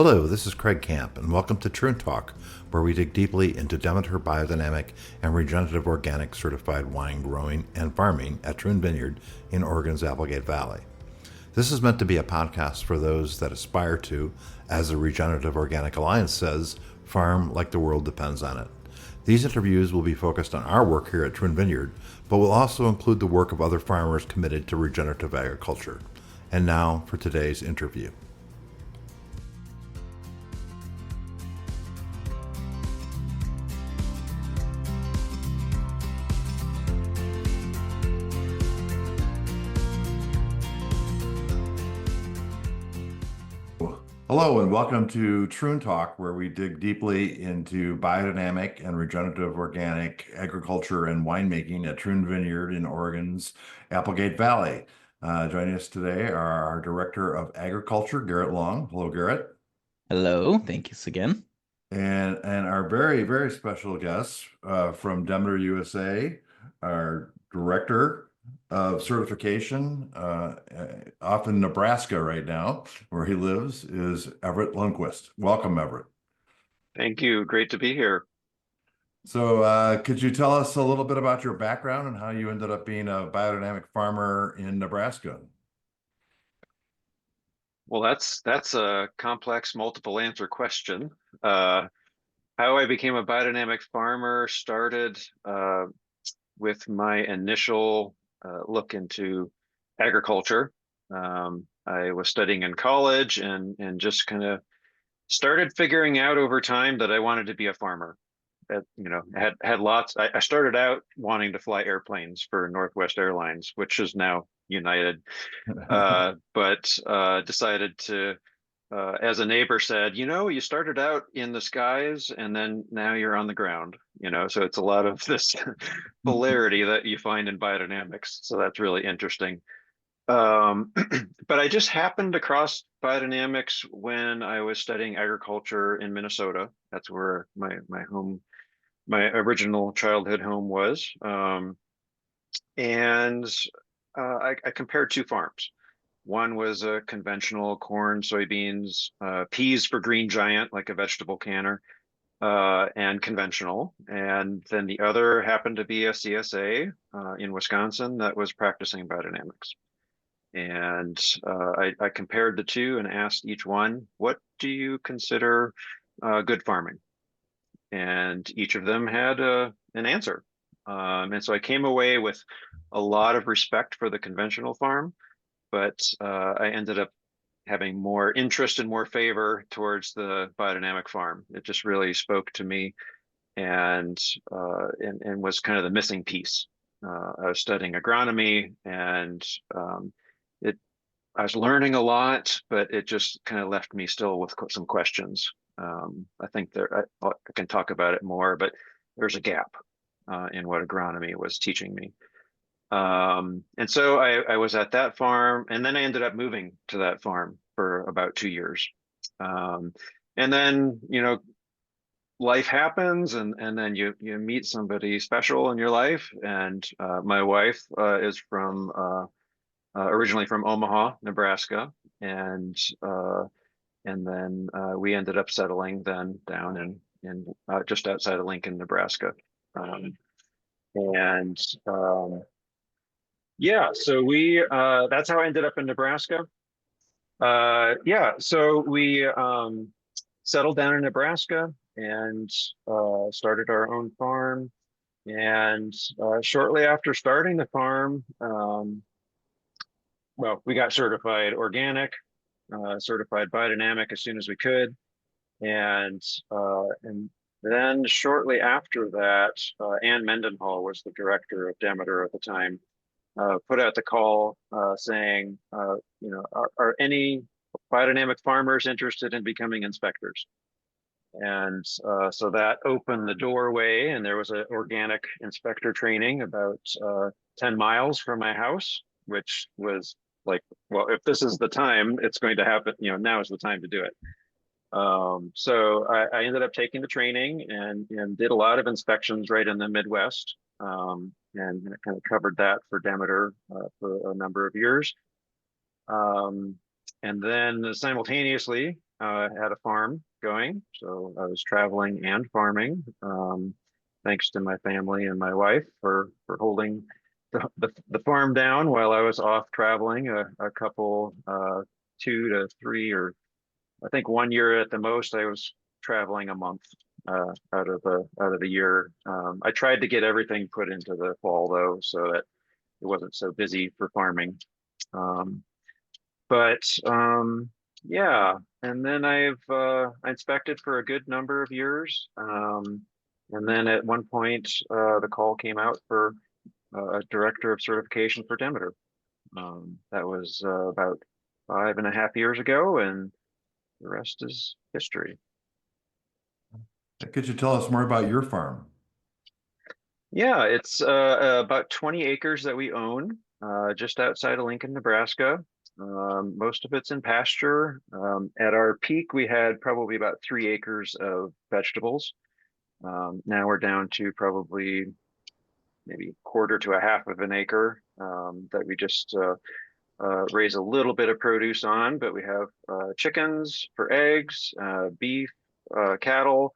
Hello, this is Craig Camp, and welcome to Troon Talk, where we dig deeply into Demeter biodynamic and regenerative organic certified wine growing and farming at Troon Vineyard in Oregon's Applegate Valley. This is meant to be a podcast for those that aspire to, as the Regenerative Organic Alliance says, farm like the world depends on it. These interviews will be focused on our work here at Troon Vineyard, but will also include the work of other farmers committed to regenerative agriculture. And now for today's interview. Hello and welcome to Troon Talk, where we dig deeply into biodynamic and regenerative organic agriculture and winemaking at Troon Vineyard in Oregon's Applegate Valley. Joining us today are our Director of Agriculture, Garett Long. Hello, Garett. Hello, thank you again. And our very, very special guest from Demeter, USA, our Director of Certification, off in Nebraska right now, where he lives, is Evrett Lunquist. Welcome, Evrett. Thank you. Great to be here. So could you tell us a little bit about your background and how you ended up being a biodynamic farmer in Nebraska? Well, that's a complex multiple answer question. How I became a biodynamic farmer started with my initial look into agriculture. I was studying in college and just kind of started figuring out over time that I wanted to be a farmer. Had lots. I started out wanting to fly airplanes for Northwest Airlines, which is now United, but decided to, as a neighbor said, you started out in the skies and then now you're on the ground, so it's a lot of this polarity that you find in biodynamics. So that's really interesting. But I just happened across biodynamics when I was studying agriculture in Minnesota. That's where my original childhood home was. And I compared two farms. One was a conventional corn, soybeans, peas for Green Giant, like a vegetable canner, and conventional. And then the other happened to be a CSA in Wisconsin that was practicing biodynamics. And I compared the two and asked each one, what do you consider good farming? And each of them had an answer. And so I came away with a lot of respect for the conventional farm, but I ended up having more interest and more favor towards the biodynamic farm. It just really spoke to me and was kind of the missing piece. I was studying agronomy and I was learning a lot, but it just kind of left me still with some questions. I think I can talk about it more, but there's a gap in what agronomy was teaching me. And so I was at that farm, and then I ended up moving to that farm for about 2 years. And then, life happens, and then you meet somebody special in your life. And my wife is originally from Omaha, Nebraska, and then we ended up settling then down in just outside of Lincoln, Nebraska. So that's how I ended up in Nebraska. So we settled down in Nebraska and started our own farm. And shortly after starting the farm, we got certified organic, certified biodynamic as soon as we could. And then shortly after that, Ann Mendenhall was the director of Demeter at the time, put out the call saying, are any biodynamic farmers interested in becoming inspectors? And so that opened the doorway, and there was an organic inspector training about 10 miles from my house, which was like, well, if this is the time, it's going to happen, now is the time to do it. So I ended up taking the training and did a lot of inspections right in the Midwest, and kind of covered that for Demeter for a number of years. And then simultaneously, had a farm going, so I was traveling and farming. Thanks to my family and my wife for holding the farm down while I was off traveling. A couple 2 to 3 or I think 1 year at the most, I was traveling a month out of the year. I tried to get everything put into the fall though, so that it wasn't so busy for farming. Um, but yeah, and then I inspected for a good number of years. And then at one point, the call came out for a director of certification for Demeter. That was about 5.5 years ago, and the rest is history. Could you tell us more about your farm? Yeah, it's about 20 acres that we own, just outside of Lincoln, Nebraska. Most of it's in pasture. At our peak, we had probably about 3 acres of vegetables. Now we're down to probably maybe quarter to a half of an acre that we just raise a little bit of produce on, but we have chickens for eggs, beef, cattle.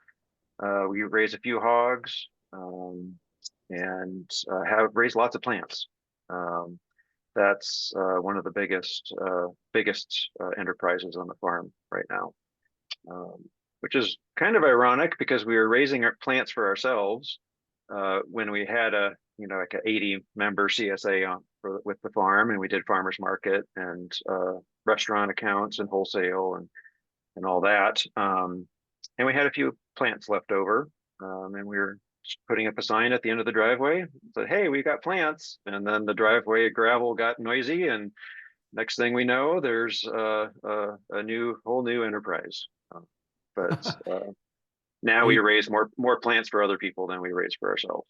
We raise a few hogs. And have raised lots of plants. That's one of the biggest enterprises on the farm right now, which is kind of ironic because we were raising our plants for ourselves when we had like a 80 member CSA with the farm, and we did farmers market and restaurant accounts and wholesale and all that. And we had a few plants left over, and we were putting up a sign at the end of the driveway, said, "Hey, we got plants." And then the driveway gravel got noisy, and next thing we know, there's a whole new enterprise. But now Are we you, raise more plants for other people than we raise for ourselves.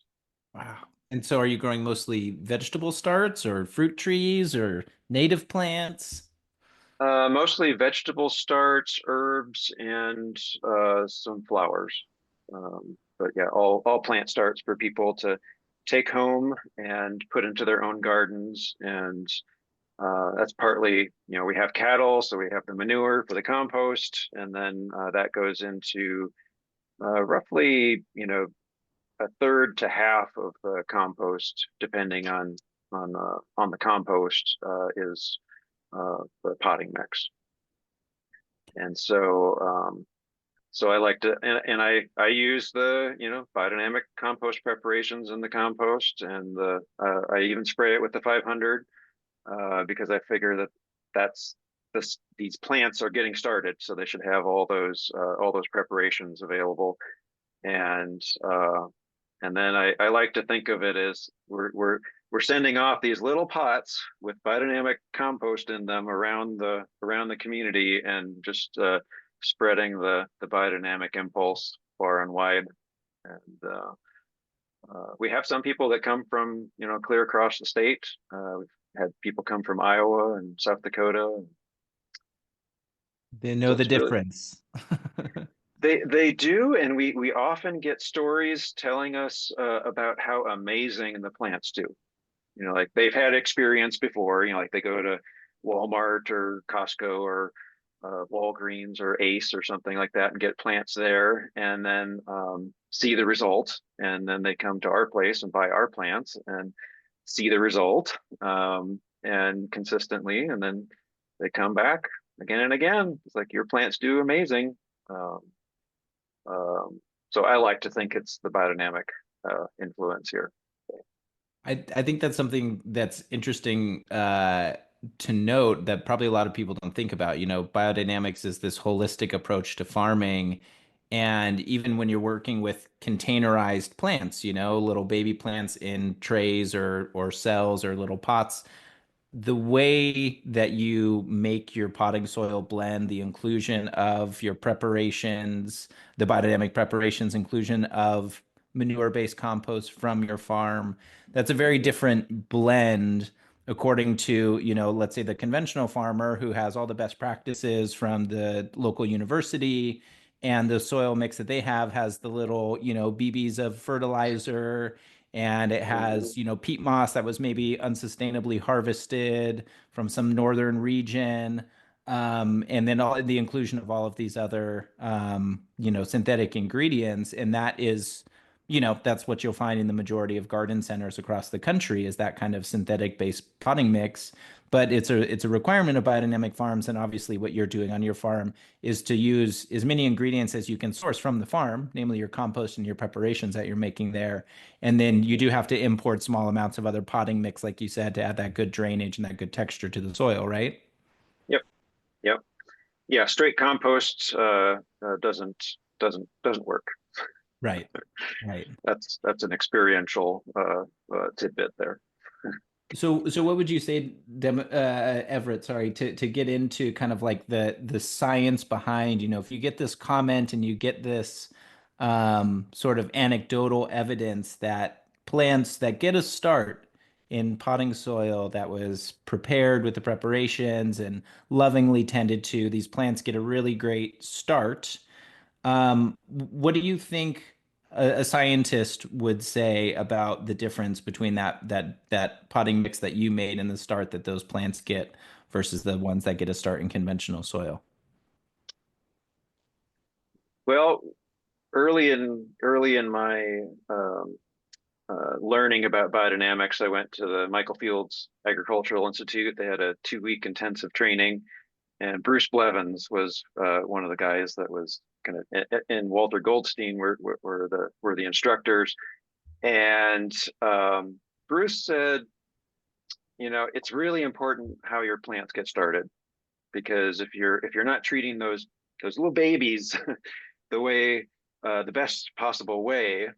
wow. And so are you growing mostly vegetable starts or fruit trees or native plants? Mostly vegetable starts, herbs, and some flowers. But yeah, all plant starts for people to take home and put into their own gardens. And that's partly, we have cattle, so we have the manure for the compost, and then that goes into roughly, a third to half of the compost, depending on the compost, is the potting mix. And so I like to, and I use the, biodynamic compost preparations in the compost, and I even spray it with the 500 because I figure that that's these plants are getting started, so they should have all those preparations available. And then I like to think of it as we're sending off these little pots with biodynamic compost in them around the community, and just spreading the biodynamic impulse far and wide. And we have some people that come from clear across the state. We've had people come from Iowa and South Dakota. They know So the it's really difference. they do, and we often get stories telling us about how amazing the plants do. Like they've had experience before. Like they go to Walmart or Costco or Walgreens or Ace or something like that and get plants there, and then see the result, and then they come to our place and buy our plants and see the result, and consistently, and then they come back again and again. It's like, your plants do amazing. Um, so I like to think it's the biodynamic influence here. I think that's something that's interesting to note that probably a lot of people don't think about. Biodynamics is this holistic approach to farming. And even when you're working with containerized plants, little baby plants in trays or cells or little pots, the way that you make your potting soil blend, the inclusion of your preparations, the biodynamic preparations, inclusion of manure-based compost from your farm, that's a very different blend according to, let's say the conventional farmer who has all the best practices from the local university, and the soil mix that they have has the little, BBs of fertilizer, and it Mhm. has, peat moss that was maybe unsustainably harvested from some northern region. and then all the inclusion of all of these other, synthetic ingredients. And that is, that's what you'll find in the majority of garden centers across the country is that kind of synthetic based potting mix. But it's a requirement of biodynamic farms, and obviously what you're doing on your farm is to use as many ingredients as you can source from the farm, namely your compost and your preparations that you're making there. And then you do have to import small amounts of other potting mix, like you said, to add that good drainage and that good texture to the soil, right? Yep. Yep. Yeah. Straight compost doesn't work. Right. Right. That's an experiential tidbit there. So what would you say, Everett, sorry, to get into kind of like the science behind, if you get this comment and you get this sort of anecdotal evidence that plants that get a start in potting soil that was prepared with the preparations and lovingly tended to, these plants get a really great start. What do you think a scientist would say about the difference between that potting mix that you made and the start that those plants get versus the ones that get a start in conventional soil? Well, early in my learning about biodynamics, I went to the Michael Fields Agricultural Institute. They had a 2-week intensive training, and Bruce Blevins was one of the guys that was kind of, and Walter Goldstein were the instructors. And Bruce said, it's really important how your plants get started, because if you're not treating those little babies the way the best possible way,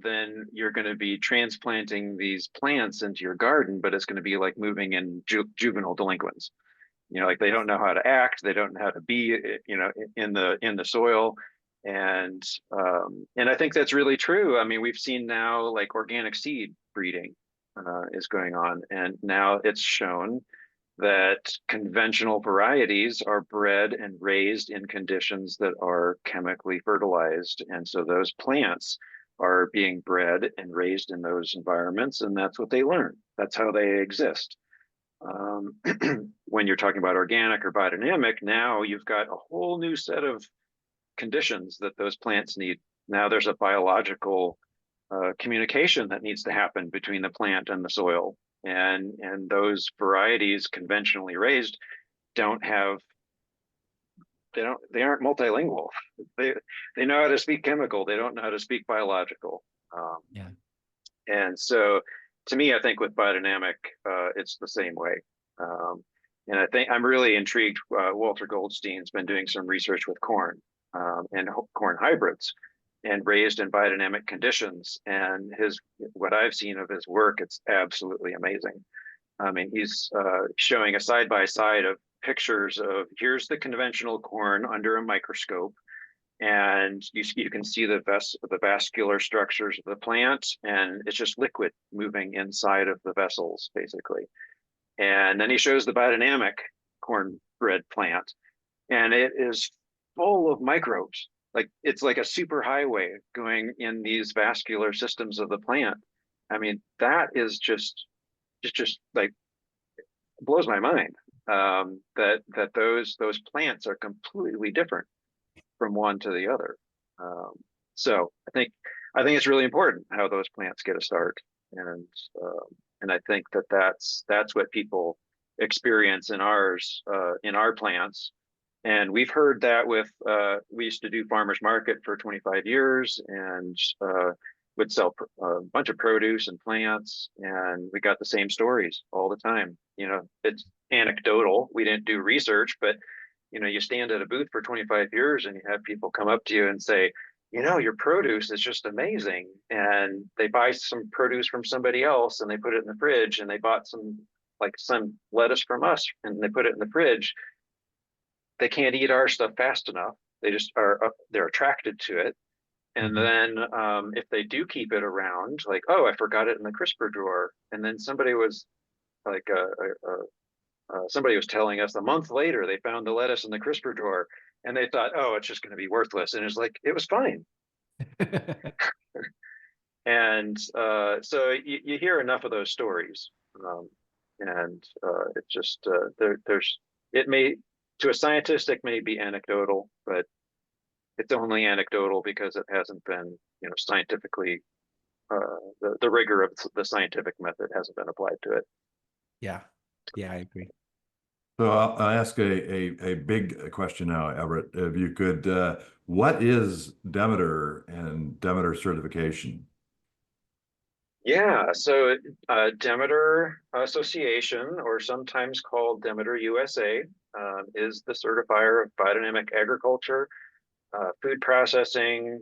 then you're going to be transplanting these plants into your garden, but it's going to be like moving in juvenile delinquents. Like they don't know how to act, they don't know how to be, in the soil, and I think that's really true. I mean, we've seen now like organic seed breeding is going on, and now it's shown that conventional varieties are bred and raised in conditions that are chemically fertilized. And so those plants are being bred and raised in those environments, and that's what they learn. That's how they exist. When you're talking about organic or biodynamic, now you've got a whole new set of conditions that those plants need. Now there's a biological communication that needs to happen between the plant and the soil, and those varieties conventionally raised don't have they aren't multilingual. They know how to speak chemical, they don't know how to speak biological. Yeah. And so to me, I think with biodynamic, it's the same way. And I think I'm really intrigued. Walter Goldstein's been doing some research with corn, and corn hybrids, and raised in biodynamic conditions. And what I've seen of his work, it's absolutely amazing. I mean, he's showing a side by side of pictures of, here's the conventional corn under a microscope, and you can see the vascular structures of the plant, and it's just liquid moving inside of the vessels, basically. And then he shows the biodynamic cornbread plant, and it is full of microbes. Like it's like a super highway going in these vascular systems of the plant. I mean, that is just like blows my mind. That those plants are completely different from one to the other. So I think it's really important how those plants get a start, and I think that's what people experience in our plants. And we've heard that with we used to do farmers market for 25 years, and would sell a bunch of produce and plants, and we got the same stories all the time. It's anecdotal. We didn't do research, but you stand at a booth for 25 years and you have people come up to you and say, your produce is just amazing. And they buy some produce from somebody else and they put it in the fridge, and they bought some lettuce from us and they put it in the fridge. They can't eat our stuff fast enough. They just they're attracted to it. And then if they do keep it around, like, oh, I forgot it in the crisper drawer. And then somebody was like, somebody was telling us a month later they found the lettuce in the crisper drawer, and they thought, oh, it's just going to be worthless. And it's like, it was fine. And so you hear enough of those stories, and it just there's it may to a scientist, it may be anecdotal, but it's only anecdotal because it hasn't been, scientifically, the rigor of the scientific method hasn't been applied to it. Yeah. Yeah, I agree. So I'll ask a big question now, Everett. If you could, what is Demeter and Demeter certification? Yeah, so Demeter Association, or sometimes called Demeter USA, is the certifier of biodynamic agriculture, food processing,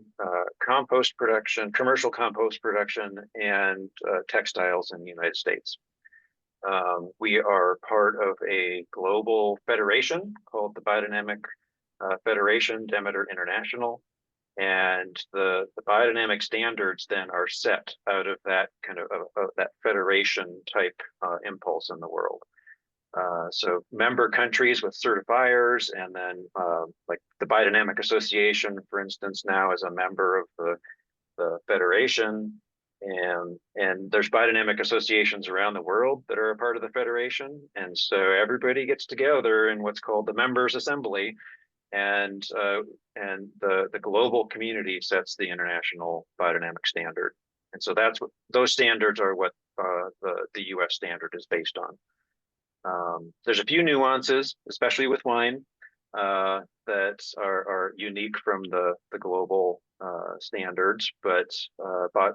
compost production, commercial compost production, and textiles in the United States. We are part of a global federation called the Biodynamic Federation, Demeter International. And the biodynamic standards then are set out of that kind of that federation type impulse in the world. So member countries with certifiers, and then like the Biodynamic Association, for instance, now is a member of the federation, and there's biodynamic associations around the world that are a part of the federation, and so everybody gets together in what's called the members assembly, and the global community sets the international biodynamic standard, and so that's what those standards are, what the U.S. standard is based on. There's a few nuances, especially with wine, that are unique from the global standards, but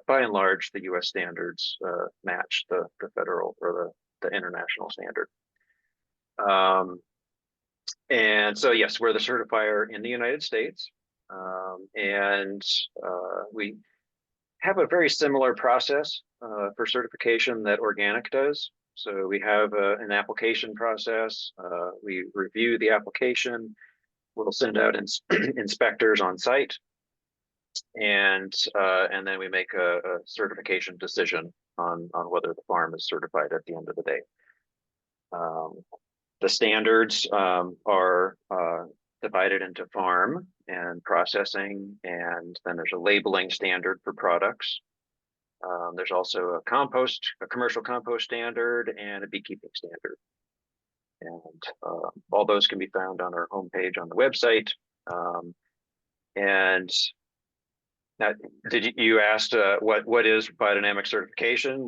by and large, the U.S. standards match the federal or the international standard. And so, yes, we're the certifier in the United States, and we have a very similar process for certification that organic does. So we have an application process. We review the application. We'll send out inspectors on site, and then we make a certification decision on whether the farm is certified at the end of the day. The standards are divided into farm and processing, and then there's a labeling standard for products. There's also a commercial compost standard, and a beekeeping standard. And all those can be found on our homepage on the website. And now, you asked what is biodynamic certification?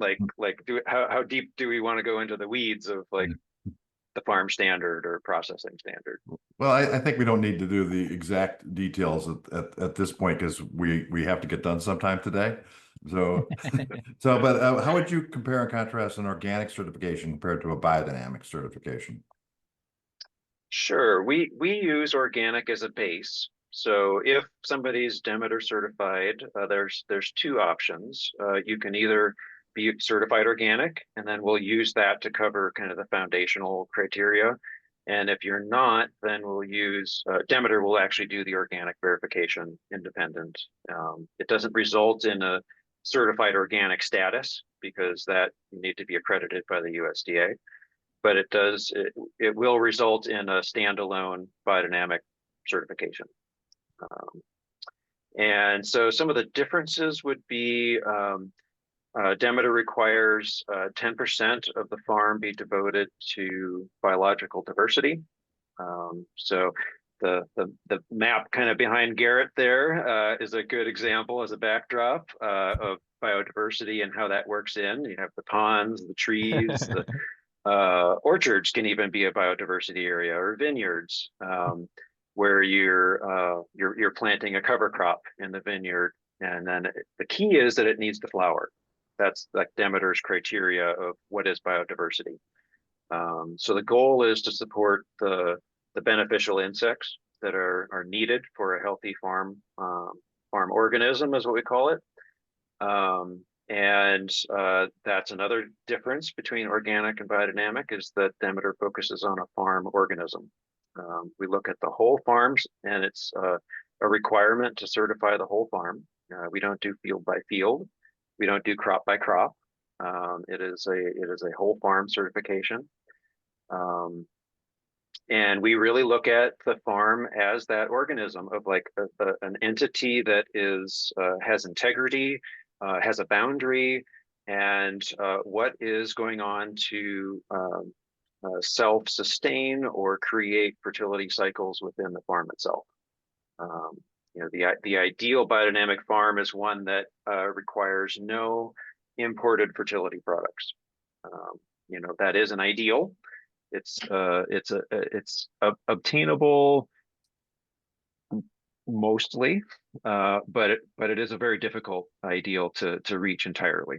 How deep do we want to go into the weeds of the farm standard or processing standard? Well, I think we don't need to do the exact details at this point, because we have to get done sometime today. So, but how would you compare and contrast an organic certification compared to a biodynamic certification? Sure, we use organic as a base. So if somebody's Demeter certified, there's two options. You can either be certified organic, and then we'll use that to cover kind of the foundational criteria. And if you're not, then we'll use Demeter will actually do the organic verification independent. It doesn't result in a certified organic status, because that you need to be accredited by the USDA, but it will result in a standalone biodynamic certification. And so some of the differences would be Demeter requires 10% of the farm be devoted to biological diversity. So the map kind of behind Garett there is a good example as a backdrop of biodiversity and how that works in. You have the ponds, the trees, the orchards can even be a biodiversity area, or vineyards, where you're planting a cover crop in the vineyard, and then the key is that it needs to flower. That's like Demeter's criteria of what is biodiversity. So the goal is to support the beneficial insects that are needed for a healthy farm organism, is what we call it. And that's another difference between organic and biodynamic, is that Demeter focuses on a farm organism. We look at the whole farms, and it's a requirement to certify the whole farm. We don't do field by field. We don't do crop by crop. It is a whole farm certification. And we really look at the farm as that organism of like an entity that has integrity, has a boundary, and what is going on to self-sustain or create fertility cycles within the farm itself. Um, the ideal biodynamic farm is one that requires no imported fertility products. That is an ideal. It's obtainable mostly, but it is a very difficult ideal to reach entirely.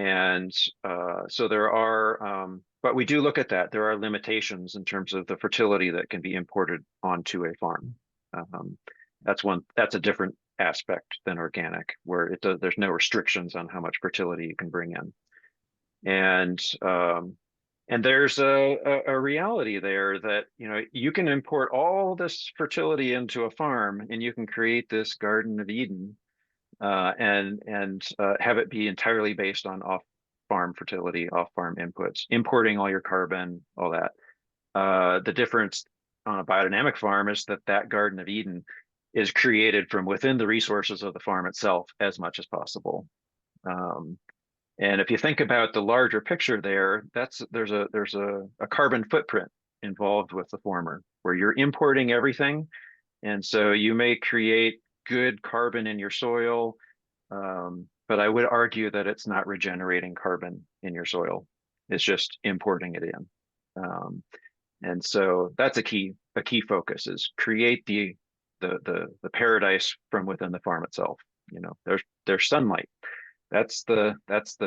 So there are, but we do look at that. There are limitations in terms of the fertility that can be imported onto a farm. That's a different aspect than organic, where there's no restrictions on how much fertility you can bring in. And there's a reality there that, you can import all this fertility into a farm and you can create this Garden of Eden, and have it be entirely based on off-farm fertility, off-farm inputs, importing all your carbon, all that. The difference on a biodynamic farm is that Garden of Eden is created from within the resources of the farm itself as much as possible. And if you think about the larger picture there, there's a carbon footprint involved with the former, where you're importing everything. And so you may create good carbon in your soil, but I would argue that it's not regenerating carbon in your soil. It's just importing it in. And so that's a key focus, is create the paradise from within the farm itself. There's sunlight. That's the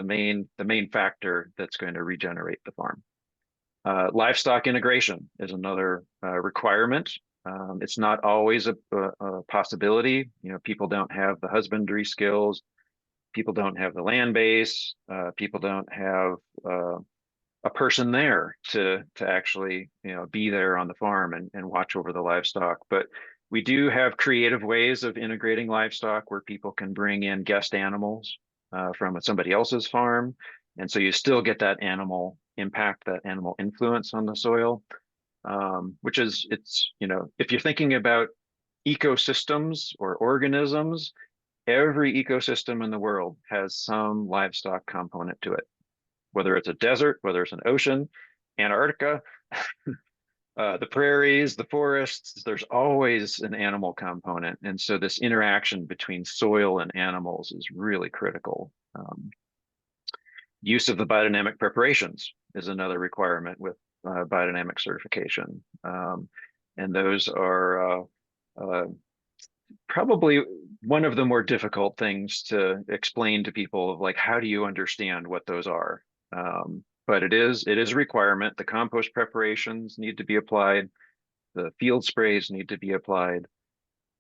main factor that's going to regenerate the farm. Livestock integration is another requirement. It's not always a possibility. People don't have the husbandry skills. People don't have the land base. People don't have a person there to actually be there on the farm and watch over the livestock. But we do have creative ways of integrating livestock where people can bring in guest animals from somebody else's farm, and so you still get that animal impact, that animal influence on the soil, which is, if you're thinking about ecosystems or organisms, every ecosystem in the world has some livestock component to it, whether it's a desert, whether it's an ocean, Antarctica, the prairies, the forests, there's always an animal component. And so this interaction between soil and animals is really critical. Use of the biodynamic preparations is another requirement with biodynamic certification. And those are probably one of the more difficult things to explain to people, of like, how do you understand what those are? But it is a requirement. The compost preparations need to be applied. The field sprays need to be applied.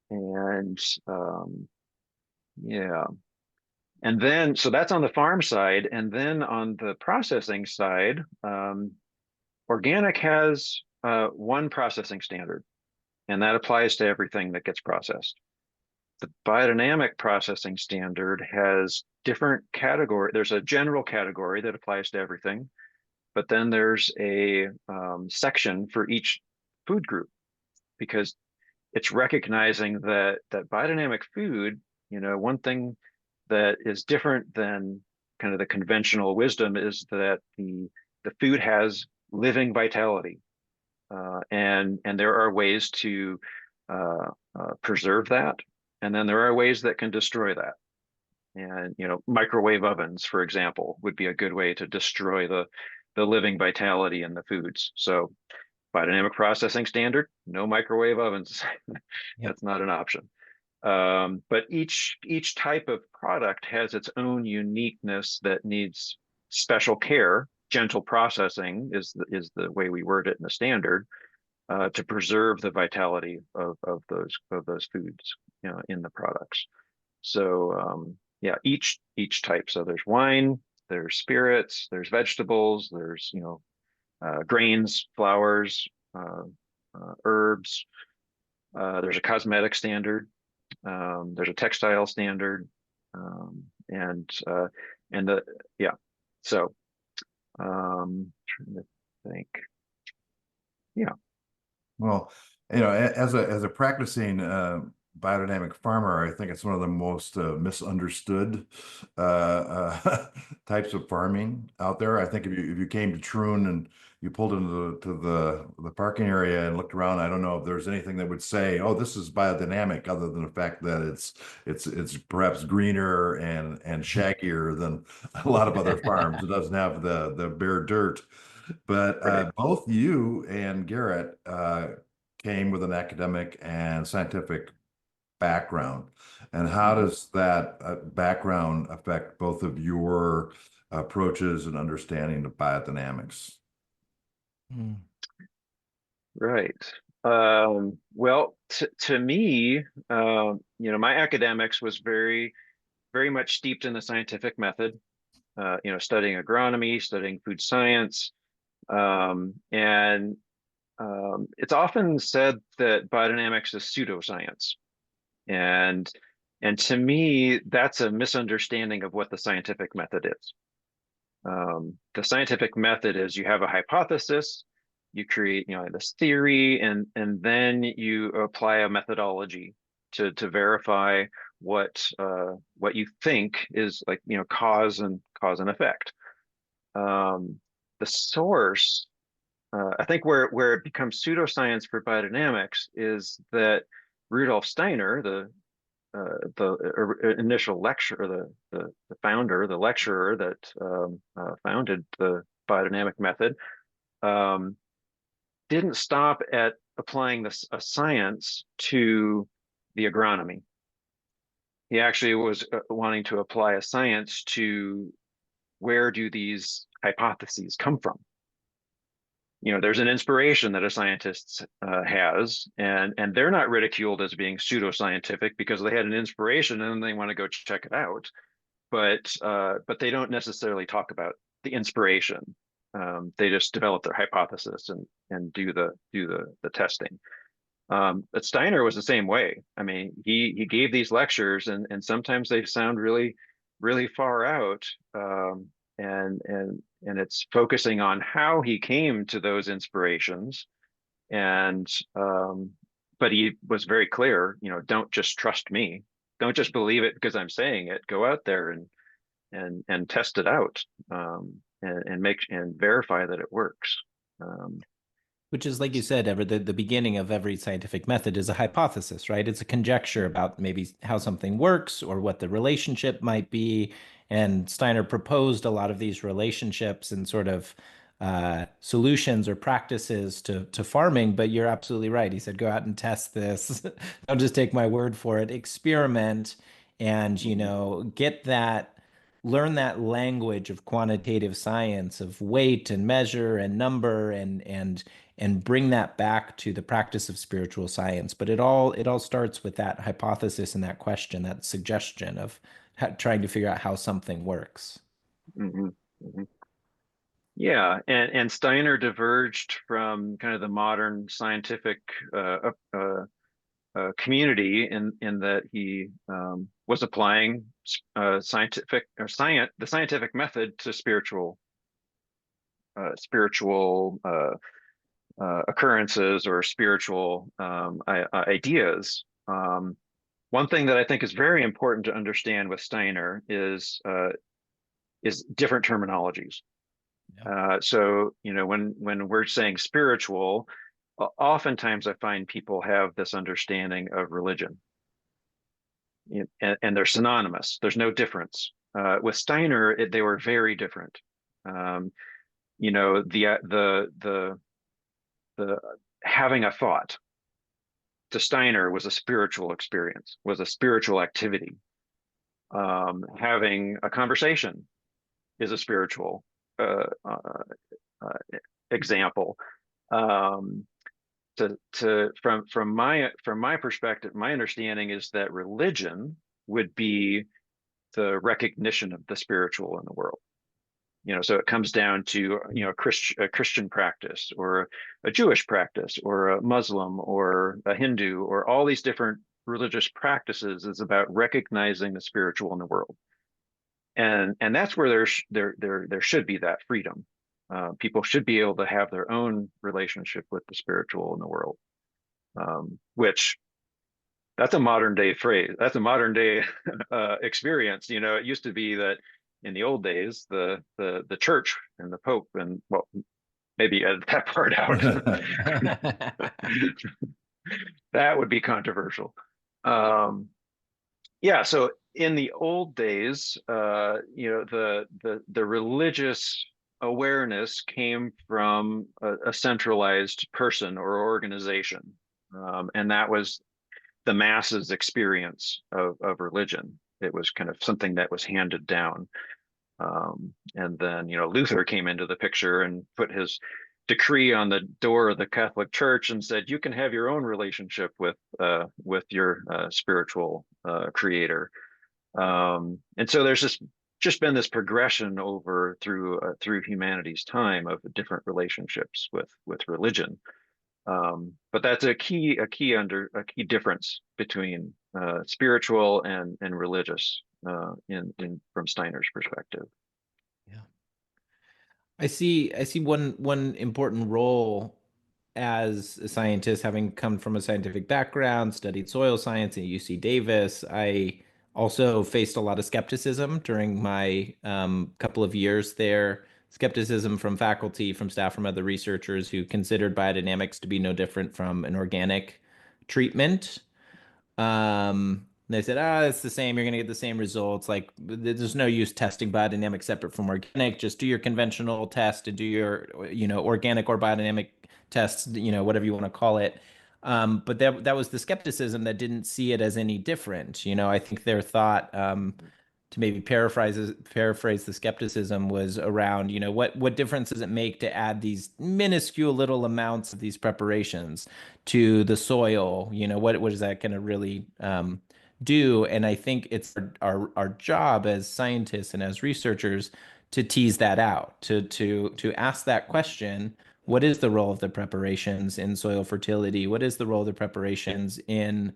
And yeah. And then, so that's on the farm side. And then on the processing side, organic has one processing standard, and that applies to everything that gets processed. The biodynamic processing standard has different category. There's a general category that applies to everything, but then there's a section for each food group, because it's recognizing that biodynamic food, one thing that is different than kind of the conventional wisdom is that the food has living vitality, and there are ways to preserve that, and then there are ways that can destroy that. And microwave ovens, for example, would be a good way to destroy the living vitality in the foods. So biodynamic processing standard, no microwave ovens. That's not an option. But each type of product has its own uniqueness that needs special care. Gentle processing is the way we word it in the standard, to preserve the vitality of those foods, in the products. So each type. So there's wine, there's spirits, there's vegetables, there's grains, flours, herbs. There's a cosmetic standard. There's a textile standard, and the So trying to think. Yeah. Well, as a practicing biodynamic farmer, I think it's one of the most misunderstood types of farming out there. I think if you came to Troon and you pulled into the parking area and looked around, I don't know if there's anything that would say, "Oh, this is biodynamic," other than the fact that it's perhaps greener and shaggier than a lot of other farms. It doesn't have the bare dirt. But Right. both you and Garrett came with an academic and scientific background. And how Mhm. does that background affect both of your approaches and understanding of biodynamics? Mm. Right. Well, to me, my academics was very much steeped in the scientific method. Studying agronomy, studying food science, and it's often said that biodynamics is pseudoscience, and and to me, that's a misunderstanding of what the scientific method is. The scientific method is you have a hypothesis, you create, this theory, and then you apply a methodology to verify what you think is like, cause and effect. Um, the source, I think where it becomes pseudoscience for biodynamics is that Rudolf Steiner, the initial lecturer, the founder, the lecturer that founded the biodynamic method, um, didn't stop at applying this a science to the agronomy. He actually was wanting to apply a science to where do these hypotheses come from. There's an inspiration that a scientist has, and they're not ridiculed as being pseudoscientific because they had an inspiration and they want to go check it out. But they don't necessarily talk about the inspiration. They just develop their hypothesis and do the testing. But Steiner was the same way. I mean, he gave these lectures, and sometimes they sound really really far out, and it's focusing on how he came to those inspirations, and but he was very clear. Don't just trust me. Don't just believe it because I'm saying it. Go out there and test it out, and make and verify that it works. Um, Which is, like you said, the beginning of every scientific method is a hypothesis, right? It's a conjecture about maybe how something works or what the relationship might be. And Steiner proposed a lot of these relationships and sort of solutions or practices to farming. But you're absolutely right. He said, go out and test this. Don't just take my word for it. Experiment and, mhm, get that learn that language of quantitative science of weight and measure and number and bring that back to the practice of spiritual science. But it all starts with that hypothesis and that question, that suggestion of trying to figure out how something works. mhm, mhm. Yeah, and Steiner diverged from kind of the modern scientific community in that he was applying the scientific method to spiritual occurrences or spiritual ideas. One thing that I think is very important to understand with Steiner is different terminologies. Yeah. So, when we're saying spiritual, oftentimes I find people have this understanding of religion, and they're synonymous. There's no difference. With Steiner, they were very different. Um, the having a thought to Steiner was a spiritual experience, was a spiritual activity. Having a conversation is a spiritual uh, example. Um, from my perspective, my understanding is that religion would be the recognition of the spiritual in the world. So it comes down to a Christian practice or a Jewish practice or a Muslim or a Hindu or all these different religious practices is about recognizing the spiritual in the world, and that's where there should be that freedom. People should be able to have their own relationship with the spiritual in the world, which That's a modern day phrase. That's a modern day experience. It used to be that in the old days, the church and the Pope, and well, maybe edit that part out. That would be controversial. Um, yeah, so in the old days, the religious awareness came from a centralized person or organization, and that was the masses' experience of religion. It was kind of something that was handed down. And then, Luther came into the picture and put his decree on the door of the Catholic Church and said, you can have your own relationship with your spiritual creator. And so there's just been this progression over through humanity's time of different relationships with religion. But that's a key difference between spiritual and religious in from Steiner's perspective. Yeah. I see one important role as a scientist, having come from a scientific background, studied soil science at UC Davis. I also faced a lot of skepticism during my couple of years there. Skepticism from faculty, from staff, from other researchers who considered biodynamics to be no different from an organic treatment. They said, it's the same. You're going to get the same results. Like, there's no use testing biodynamic separate from organic. Just do your conventional test and do your, organic or biodynamic tests, whatever you want to call it. But that was the skepticism that didn't see it as any different. I think their thought, to maybe paraphrase the skepticism, was around, what difference does it make to add these minuscule little amounts of these preparations to the soil? What is that going to really do? And I think it's our job as scientists and as researchers to tease that out, to ask that question. What is the role of the preparations in soil fertility? What is the role of the preparations in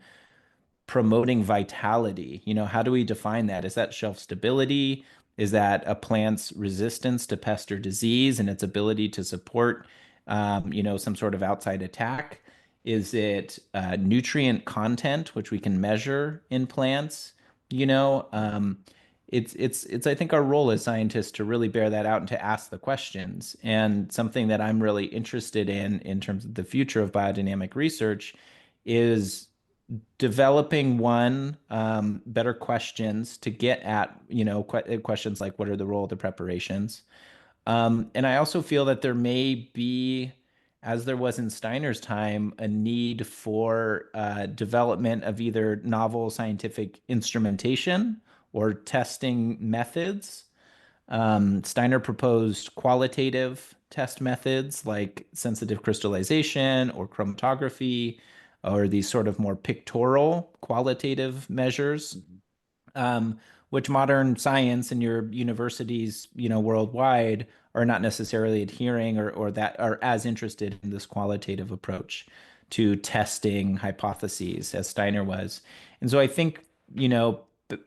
promoting vitality? How do we define that? Is that shelf stability? Is that a plant's resistance to pest or disease and its ability to support, some sort of outside attack? Is it nutrient content, which we can measure in plants? It's I think our role as scientists to really bear that out and to ask the questions. And something that I'm really interested in terms of the future of biodynamic research is developing better questions to get at questions like what are the role of the preparations. And I also feel that there may be, as there was in Steiner's time, a need for development of either novel scientific instrumentation or testing methods. Steiner proposed qualitative test methods like sensitive crystallization or chromatography, or these sort of more pictorial qualitative measures, which modern science and your universities, worldwide, are not necessarily adhering or that are as interested in this qualitative approach to testing hypotheses as Steiner was. And so I think,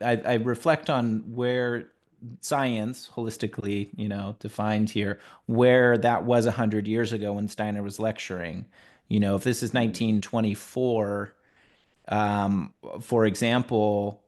I reflect on where science holistically, defined here, where that was 100 years ago when Steiner was lecturing. If this is 1924, for example,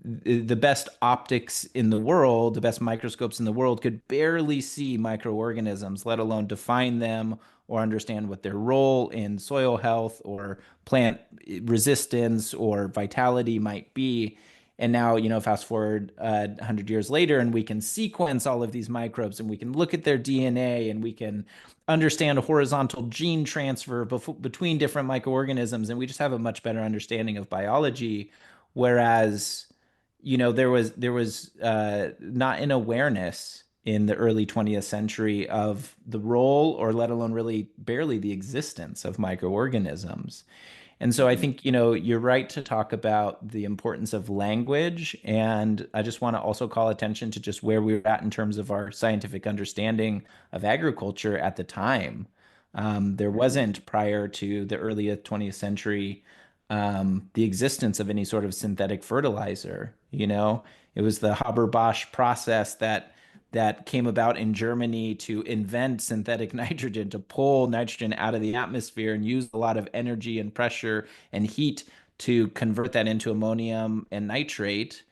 the best optics in the world, the best microscopes in the world could barely see microorganisms, let alone define them or understand what their role in soil health or plant resistance or vitality might be. And now, fast forward 100 years later, and we can sequence all of these microbes and we can look at their DNA and we can understand a horizontal gene transfer between different microorganisms. And we just have a much better understanding of biology. Whereas, there was not an awareness in the early 20th century of the role, or let alone really barely the existence of microorganisms. And so I think, you're right to talk about the importance of language. And I just want to also call attention to just where we were at in terms of our scientific understanding of agriculture at the time. There wasn't, prior to the early 20th century, the existence of any sort of synthetic fertilizer. It was the Haber-Bosch process that came about in Germany to invent synthetic nitrogen, to pull nitrogen out of the atmosphere and use a lot of energy and pressure and heat to convert that into ammonium and nitrate,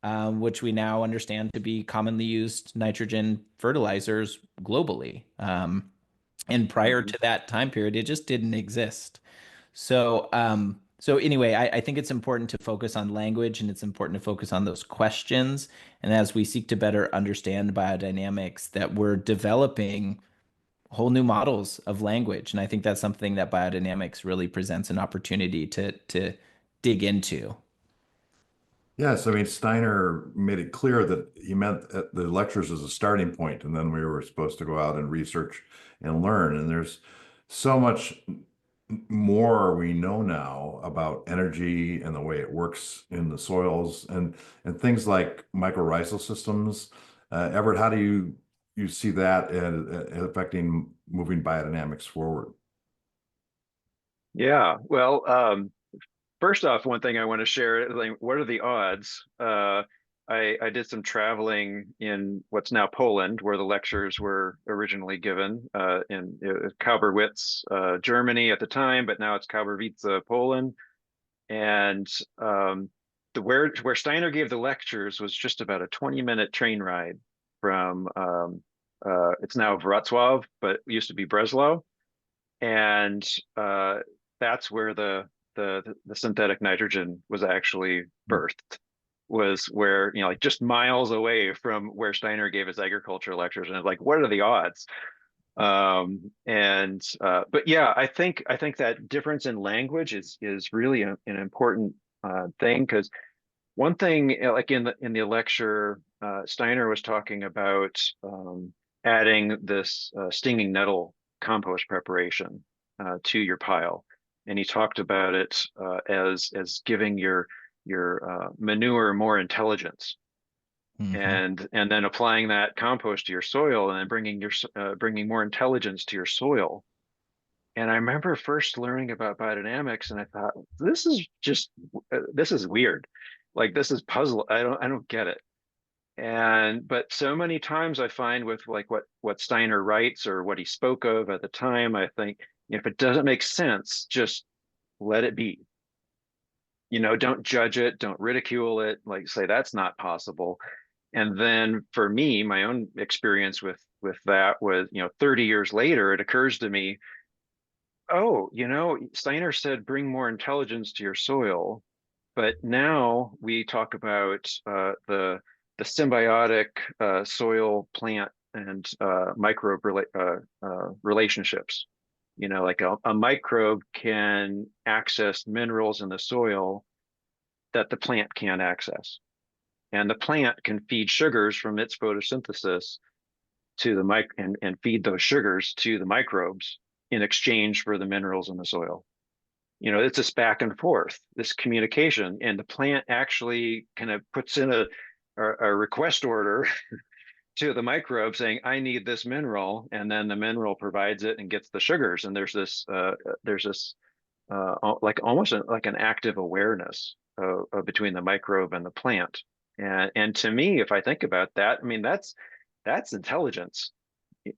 which we now understand to be commonly used nitrogen fertilizers globally. And prior Mhm. to that time period, it just didn't exist. So anyway, I think it's important to focus on language and it's important to focus on those questions. And as we seek to better understand biodynamics, that we're developing whole new models of language. And I think that's something that biodynamics really presents an opportunity to dig into. Yes, I mean, Steiner made it clear that he meant the lectures as a starting point, and then we were supposed to go out and research and learn. And there's so much more we know now about energy and the way it works in the soils and things like mycorrhizal systems. Everett, how do you see that affecting moving biodynamics forward? Yeah. Well, first off, one thing I want to share, like, what are the odds? I did some traveling in what's now Poland, where the lectures were originally given, in Kauberwitz, Germany at the time, but now it's Kauberwice, Poland. And where Steiner gave the lectures was just about a 20-minute train ride from it's now Wrocław, but it used to be Breslau. And that's where the synthetic nitrogen was actually birthed, was where, like just miles away from where Steiner gave his agriculture lectures. And it's like, what are the odds? And but yeah, I think that difference in language is really an important thing, because one thing, like in the lecture, Steiner was talking about adding this stinging nettle compost preparation to your pile, and he talked about it as giving your manure more intelligence, Hmm. and then applying that compost to your soil, and then bringing more intelligence to your soil. And I remember first learning about biodynamics, and I thought, this is weird. Like, this is puzzle. I don't get it. And but so many times I find with like what Steiner writes or what he spoke of at the time, I think if it doesn't make sense, just let it be. Don't judge it, don't ridicule it, like say that's not possible. And then for me, my own experience with that was, 30 years later, it occurs to me, oh, Steiner said bring more intelligence to your soil, but now we talk about the symbiotic soil plant and microbe relationships. Like a microbe can access minerals in the soil that the plant can't access, and the plant can feed sugars from its photosynthesis to the and feed those sugars to the microbes in exchange for the minerals in the soil. It's this back and forth, this communication, and the plant actually kind of puts in a request order to the microbe saying, I need this mineral, and then the mineral provides it and gets the sugars. And there's this like almost like an active awareness between the microbe and the plant. And to me, if I think about that, I mean that's intelligence.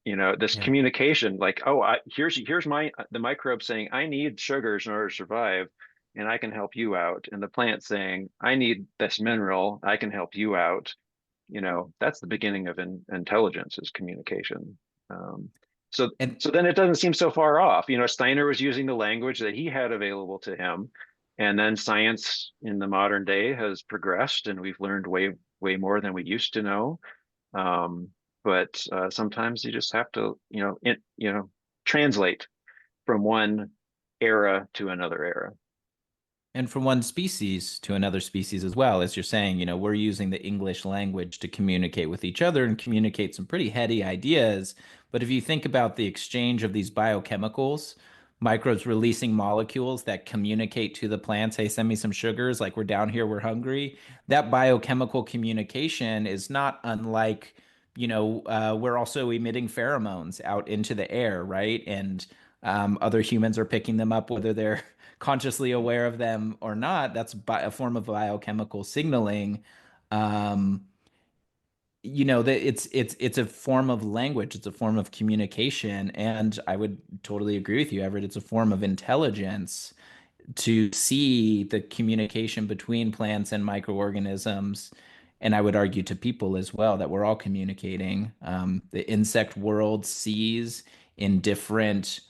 This Yeah. communication, like, oh, here's the microbe saying I need sugars in order to survive, and I can help you out, and the plant saying I need this mineral, I can help you out. That's the beginning of intelligence, is communication. um, so And so then it doesn't seem so far off. Steiner was using the language that he had available to him, and then science in the modern day has progressed, and we've learned way more than we used to know. um, but sometimes you just have to, translate from one era to another era. And from one species to another species as well, as you're saying, we're using the English language to communicate with each other and communicate some pretty heady ideas. But if you think about the exchange of these biochemicals, microbes releasing molecules that communicate to the plants, hey, send me some sugars, like we're down here, we're hungry. That biochemical communication is not unlike, we're also emitting pheromones out into the air, right? And other humans are picking them up, whether they're consciously aware of them or not. That's a form of biochemical signaling. Um, that it's a form of language. It's a form of communication, and I would totally agree with you, Everett. It's a form of intelligence to see the communication between plants and microorganisms. And I would argue to people as well that we're all communicating. The insect world sees in different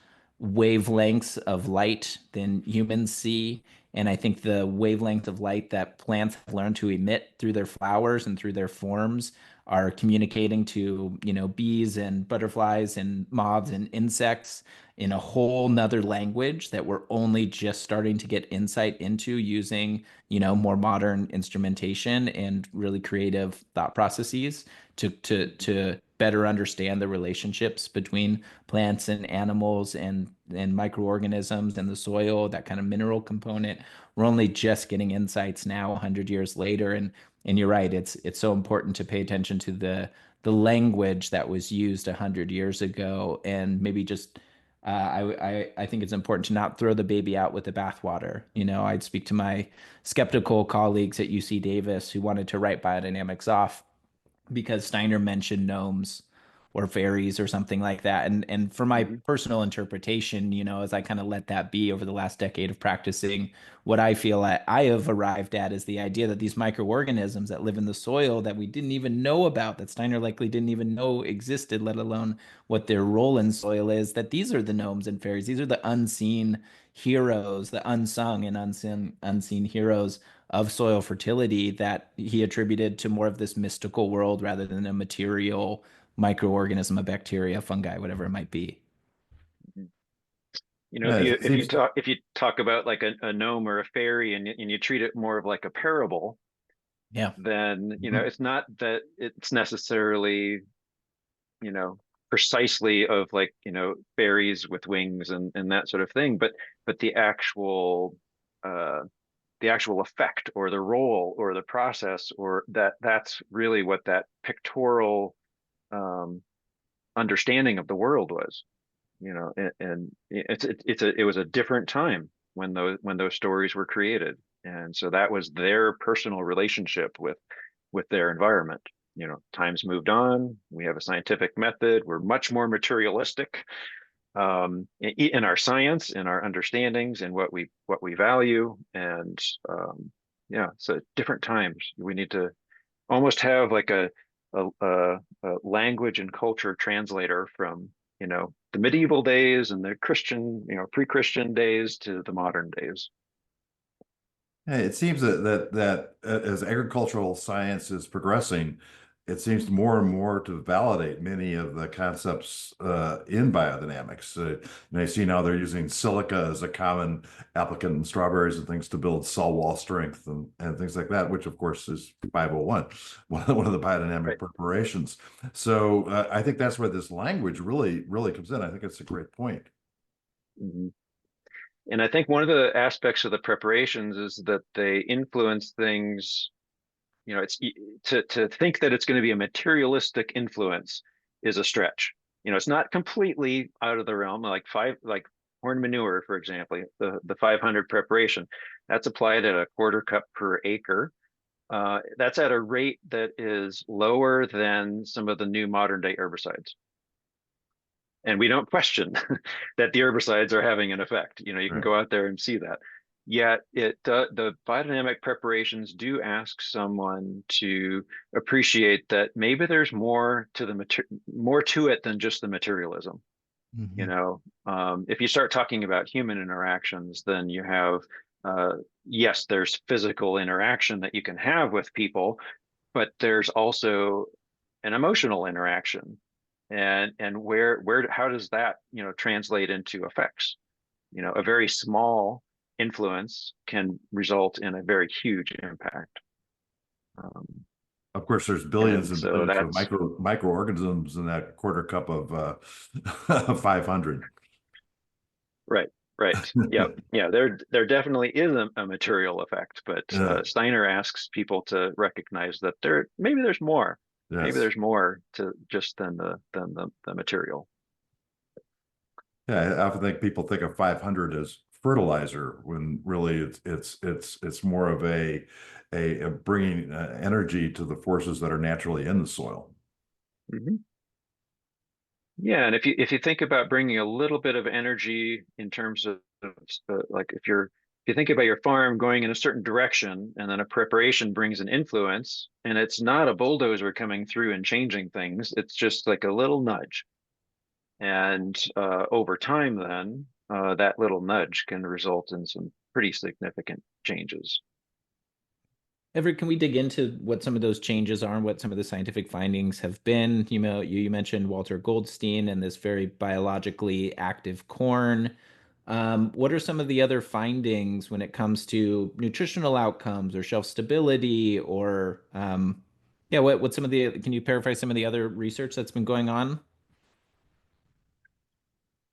wavelengths of light than humans see. And I think the wavelength of light that plants have learned to emit through their flowers and through their forms are communicating to, bees and butterflies and moths and insects in a whole nother language that we're only just starting to get insight into using, more modern instrumentation and really creative thought processes to better understand the relationships between plants and animals and microorganisms and the soil, that kind of mineral component. We're only just getting insights now 100 years later. And you're right, it's so important to pay attention to the language that was used 100 years ago, and maybe just I think it's important to not throw the baby out with the bathwater. I'd speak to my skeptical colleagues at UC Davis who wanted to write biodynamics off because Steiner mentioned gnomes or fairies or something like that. And for my Hmm. personal interpretation, as I kind of let that be over the last decade of practicing, what I feel I have arrived at is the idea that these microorganisms that live in the soil that we didn't even know about, that Steiner likely didn't even know existed, let alone what their role in soil is, that these are the gnomes and fairies. These are the unseen heroes, the unsung and unseen heroes of soil fertility that he attributed to more of this mystical world rather than a material microorganism, a bacteria, fungi, whatever it might be. Yeah, it seems. If you talk about like a gnome or a fairy, and you treat it more of like a parable, Yeah. then Mhm. it's not that it's necessarily you know precisely of like fairies with wings and that sort of thing, but uh the actual effect or the role or the process, or that's really what that pictorial um understanding of the world was. And it was a different time when those stories were created, and so that was their personal relationship with their environment. Times moved on. We have a scientific method. We're much more materialistic, in our science, in our understandings, and what we value. And yeah, so different times. We need to almost have like a language and culture translator from the medieval days and the Christian, pre-Christian days to the modern days. Yeah, it seems that as agricultural science is progressing, it seems more and more to validate many of the concepts in biodynamics. I see now they're using silica as a common applicant in strawberries and things to build cell wall strength and things like that, which of course is 501, one of the biodynamic Right. preparations. So I think that's where this language really comes in. I think it's a great point. Mhm. And I think one of the aspects of the preparations is that they influence things. It's to think that it's going to be a materialistic influence is a stretch. It's not completely out of the realm. Like corn manure, for example, the 500 preparation, that's applied at a quarter cup per acre. That's at a rate that is lower than some of the new modern day herbicides. And we don't question that the herbicides are having an effect. You can Right. go out there and see that. Yet the biodynamic preparations do ask someone to appreciate that maybe there's more to it than just the materialism. Mhm. If you start talking about human interactions, then you have, yes, there's physical interaction that you can have with people, but there's also an emotional interaction. And where how does that translate into effects? A very small influence can result in a very huge impact. um, Of course, there's billions and and so billions of that's microorganisms in that quarter cup of 500. right. Right. Yeah. Yeah. There definitely is a material effect, but Yeah. Steiner asks people to recognize that there's more. Maybe Yes. there's more to just than the material. Yeah. I often think people think of 500 as fertilizer when really it's more of a bringing energy to the forces that are naturally in the soil. Mhm. Yeah, and if you think about bringing a little bit of energy in terms of like if you're you think about your farm going in a certain direction, and then a preparation brings an influence, and it's not a bulldozer coming through and changing things. It's just like a little nudge. And over time, then that little nudge can result in some pretty significant changes. Everett, can we dig into what some of those changes are and what some of the scientific findings have been? You mentioned Walter Goldstein and this very biologically active corn. What are some of the other findings when it comes to nutritional outcomes or shelf stability or yeah, what some of the, can you paraphrase some of the other research that's been going on?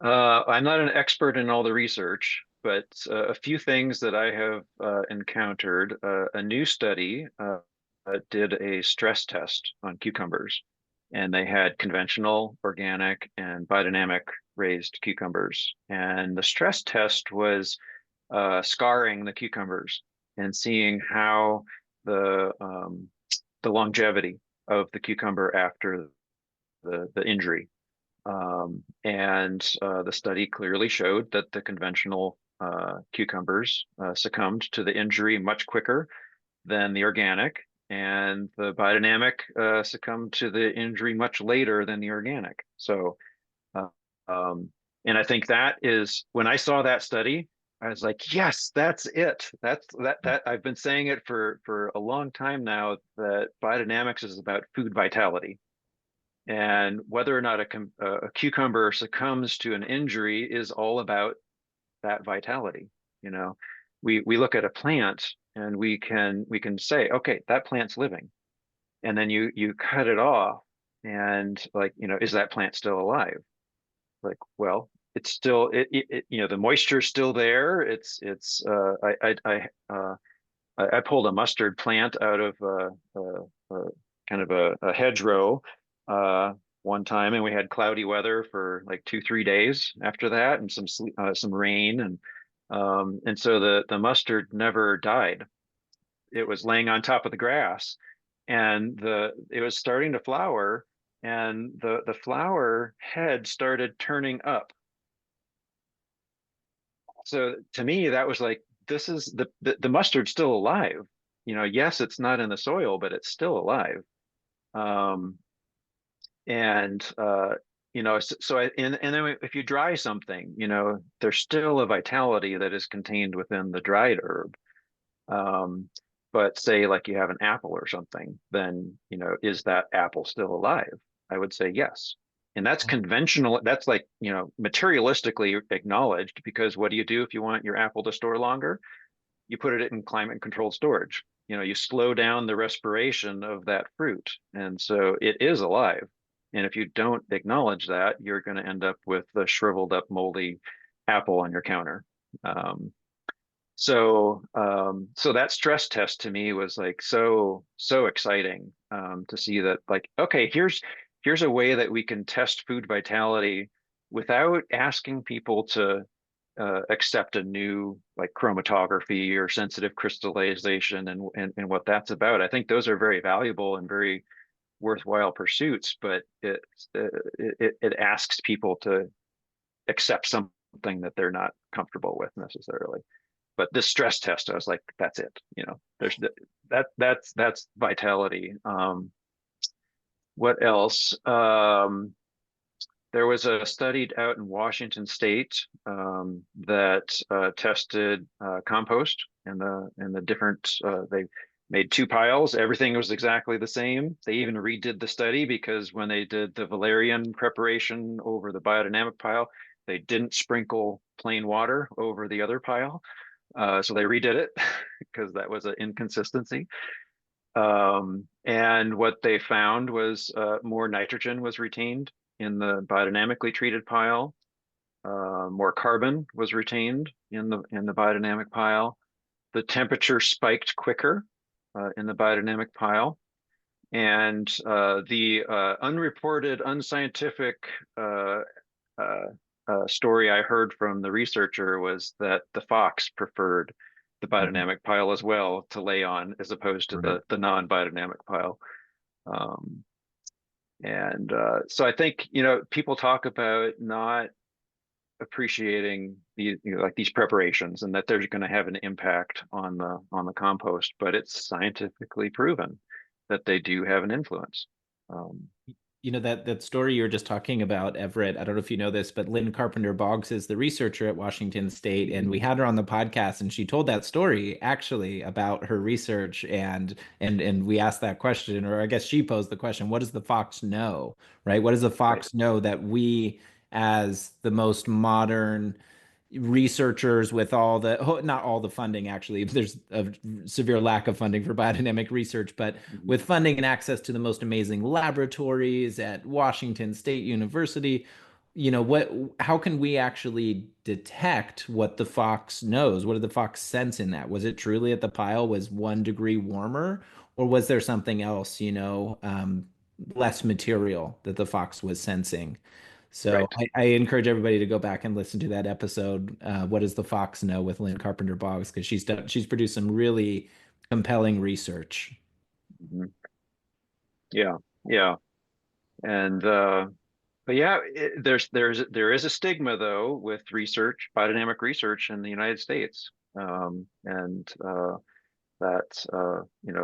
I'm not an expert in all the research, but a few things that I have encountered. A new study did a stress test on cucumbers, and they had conventional, organic, and biodynamic raised cucumbers. And the stress test was scarring the cucumbers and seeing how the longevity of the cucumber after the injury. And the study clearly showed that the conventional cucumbers succumbed to the injury much quicker than the organic, and the biodynamic succumbed to the injury much later than the organic. So, uh, and I think that is when I saw that study, I was like, yes, that's it. That I've been saying it for a long time now that biodynamics is about food vitality. And whether or not a cucumber succumbs to an injury is all about that vitality. You know, we look at a plant and we can say, okay, that plant's living, and then you cut it off, and like, is that plant still alive? Like, well, it's still the moisture's still there. It's I pulled a mustard plant out of kind of a hedgerow uh, one time, and we had cloudy weather for like 2, 3 days after that, and some rain, and so the mustard never died. It was laying on top of the grass, and the it was starting to flower, and the flower head started turning up. So to me, that was like, this is the mustard's still alive. Yes, it's not in the soil, but it's still alive. Um, and and then if you dry something, there's still a vitality that is contained within the dried herb. Um, but say like you have an apple or something, then is that apple still alive? I would say yes. And that's conventional. That's like, materialistically acknowledged, because what do you do if you want your apple to store longer? You put it in climate controlled storage. You slow down the respiration of that fruit. And so it is alive. And if you don't acknowledge that, you're going to end up with the shriveled up, moldy apple on your counter. So that stress test to me was like so exciting, to see that, like, okay, here's a way that we can test food vitality without asking people to accept a new, like, chromatography or sensitive crystallization, and what that's about. I think those are very valuable and very worthwhile pursuits, but it asks people to accept something that they're not comfortable with necessarily. But this stress test, I was like, that's it. There's that's vitality. What else? There was a study out in Washington State that tested compost, and the different. They made two piles. Everything was exactly the same. They even redid the study, because when they did the valerian preparation over the biodynamic pile, they didn't sprinkle plain water over the other pile. So they redid it because that was an inconsistency. And what they found was more nitrogen was retained in the biodynamically treated pile. More carbon was retained in the biodynamic pile. The temperature spiked quicker in the biodynamic pile. And the unreported, unscientific story I heard from the researcher was that the fox preferred the biodynamic pile as well to lay on, as opposed to the non-biodynamic pile. And so I think, people talk about not appreciating like these preparations and that they're going to have an impact on the compost, but it's scientifically proven that they do have an influence. Um, That story you were just talking about, Everett, I don't know if you know this, but Lynn Carpenter Boggs is the researcher at Washington State, and we had her on the podcast, and she told that story actually about her research, and we asked that question, or I guess she posed the question, what does the fox know, right? What does the right. fox know that we, as the most modern researchers with all the not all the funding, actually there's a severe lack of funding for biodynamic research, but Mhm. with funding and access to the most amazing laboratories at Washington State University, what how can we actually detect what the fox knows? What did the fox sense in that? Was it truly that the pile was 1 degree warmer, or was there something else, less material that the fox was sensing? So Right. I encourage everybody to go back and listen to that episode. What does the fox know with Lynn Carpenter Boggs? Because she's produced some really compelling research. Mhm. Yeah. Yeah. And but yeah, there is a stigma though with biodynamic research in the United States, and that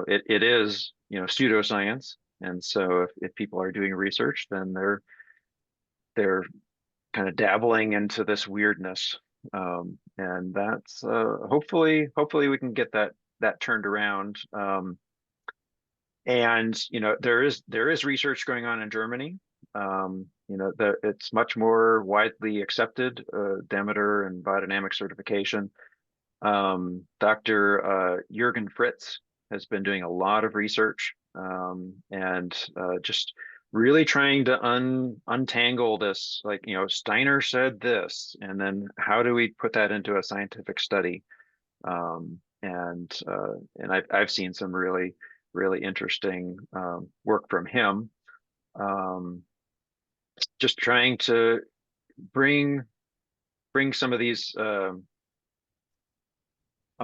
it is pseudoscience, and so if people are doing research, then they're kind of dabbling into this weirdness, and that's hopefully we can get that turned around. And there is research going on in Germany. That it's much more widely accepted, Demeter and biodynamic certification. Dr. Jürgen Fritz has been doing a lot of research, and just really trying to untangle this. Like, Steiner said this, and then how do we put that into a scientific study? And I've seen some really interesting work from him. Um, just trying to bring some of these a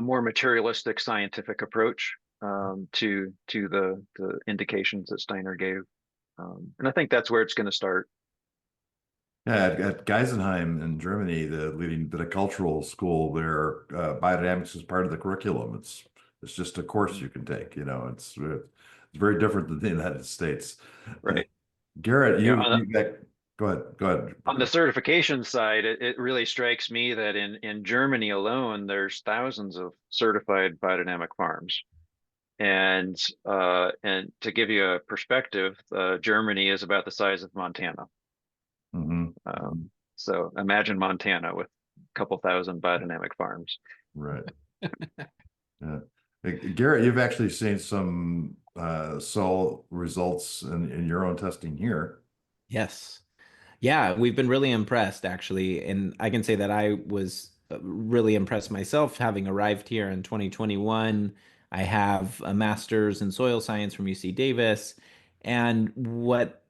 more materialistic scientific approach to the indications that Steiner gave, and I think that's where it's going to start. Yeah, at Geisenheim in Germany, the leading viticultural school there, biodynamics is part of the curriculum. It's just a course you can take. It's very different than the United States. Right. Garrett, You know, go ahead, go ahead. on the certification side, it really strikes me that in Germany alone, there's thousands of certified biodynamic farms. And to give you a perspective, Germany is about the size of Montana. Hmm. So imagine Montana with a couple thousand biodynamic farms. Right. Yeah. Garrett, you've actually seen some soil results in your own testing here. Yes. Yeah, we've been really impressed actually. And I can say that I was really impressed myself having arrived here in 2021. I have a master's in soil science from UC Davis. And what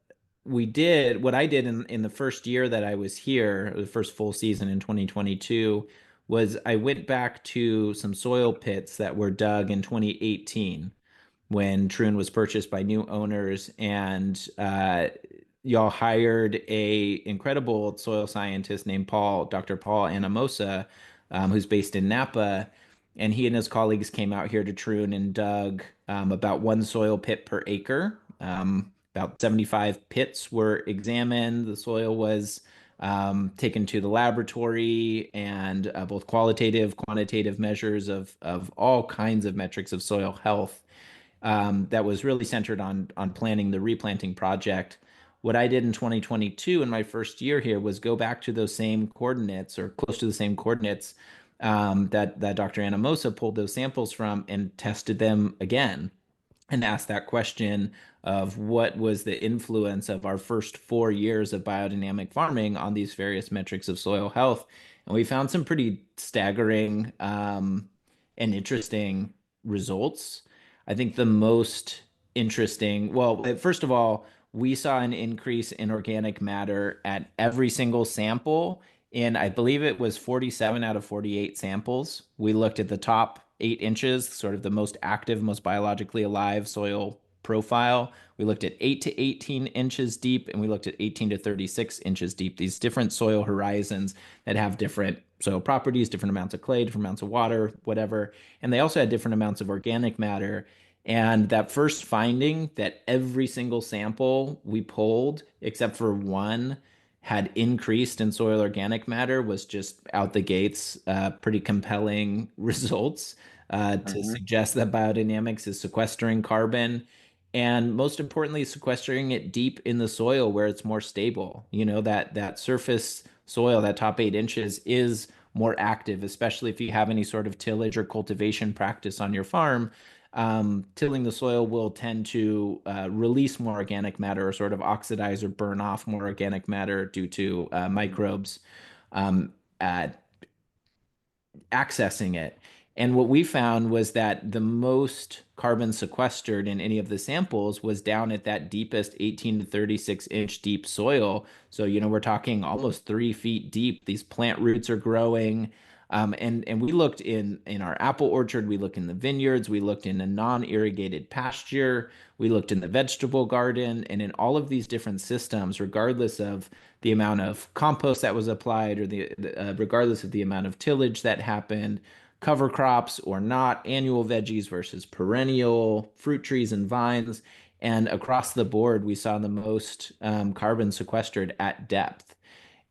I did in the first year that I was here, the first full season in 2022, was I went back to some soil pits that were dug in 2018 when Troon was purchased by new owners, and y'all hired a incredible soil scientist named Dr. Paul Anamosa, who's based in Napa, and he and his colleagues came out here to Troon and dug about one soil pit per acre. About 75 pits were examined. The soil was taken to the laboratory, and both qualitative, quantitative measures of all kinds of metrics of soil health that was really centered on planning the replanting project. What I did in 2022 in my first year here was go back to those same coordinates or close to the same coordinates that Dr. Anamosa pulled those samples from and tested them again and asked that question of what was the influence of our first 4 years of biodynamic farming on these various metrics of soil health. And we found some pretty staggering and interesting results. I think the most interesting, well, first of all, we saw an increase in organic matter at every single sample. And I believe it was 47 out of 48 samples. We looked at the top 8 inches, sort of the most active, most biologically alive soil profile. We looked at 8 to 18 inches deep, and we looked at 18 to 36 inches deep, these different soil horizons that have different soil properties, different amounts of clay, different amounts of water, whatever. And they also had different amounts of organic matter. And that first finding that every single sample we pulled, except for one, had increased in soil organic matter was just out the gates, pretty compelling results to Hmm. suggest that biodynamics is sequestering carbon and most importantly, sequestering it deep in the soil where it's more stable. You know, that surface soil, that top 8 inches is more active, especially if you have any sort of tillage or cultivation practice on your farm. Tilling the soil will tend to release more organic matter or sort of oxidize or burn off more organic matter due to microbes. Um, uh, accessing it. And what we found was that the most carbon sequestered in any of the samples was down at that deepest 18 to 36-inch deep soil. So, you know, we're talking almost 3 feet deep. These plant roots are growing. And we looked in our apple orchard, we looked in the vineyards, we looked in a non-irrigated pasture, we looked in the vegetable garden, and in all of these different systems, regardless of the amount of compost that was applied or regardless of the amount of tillage that happened, cover crops or not, annual veggies versus perennial, fruit trees and vines. And across the board, we saw the most carbon sequestered at depth.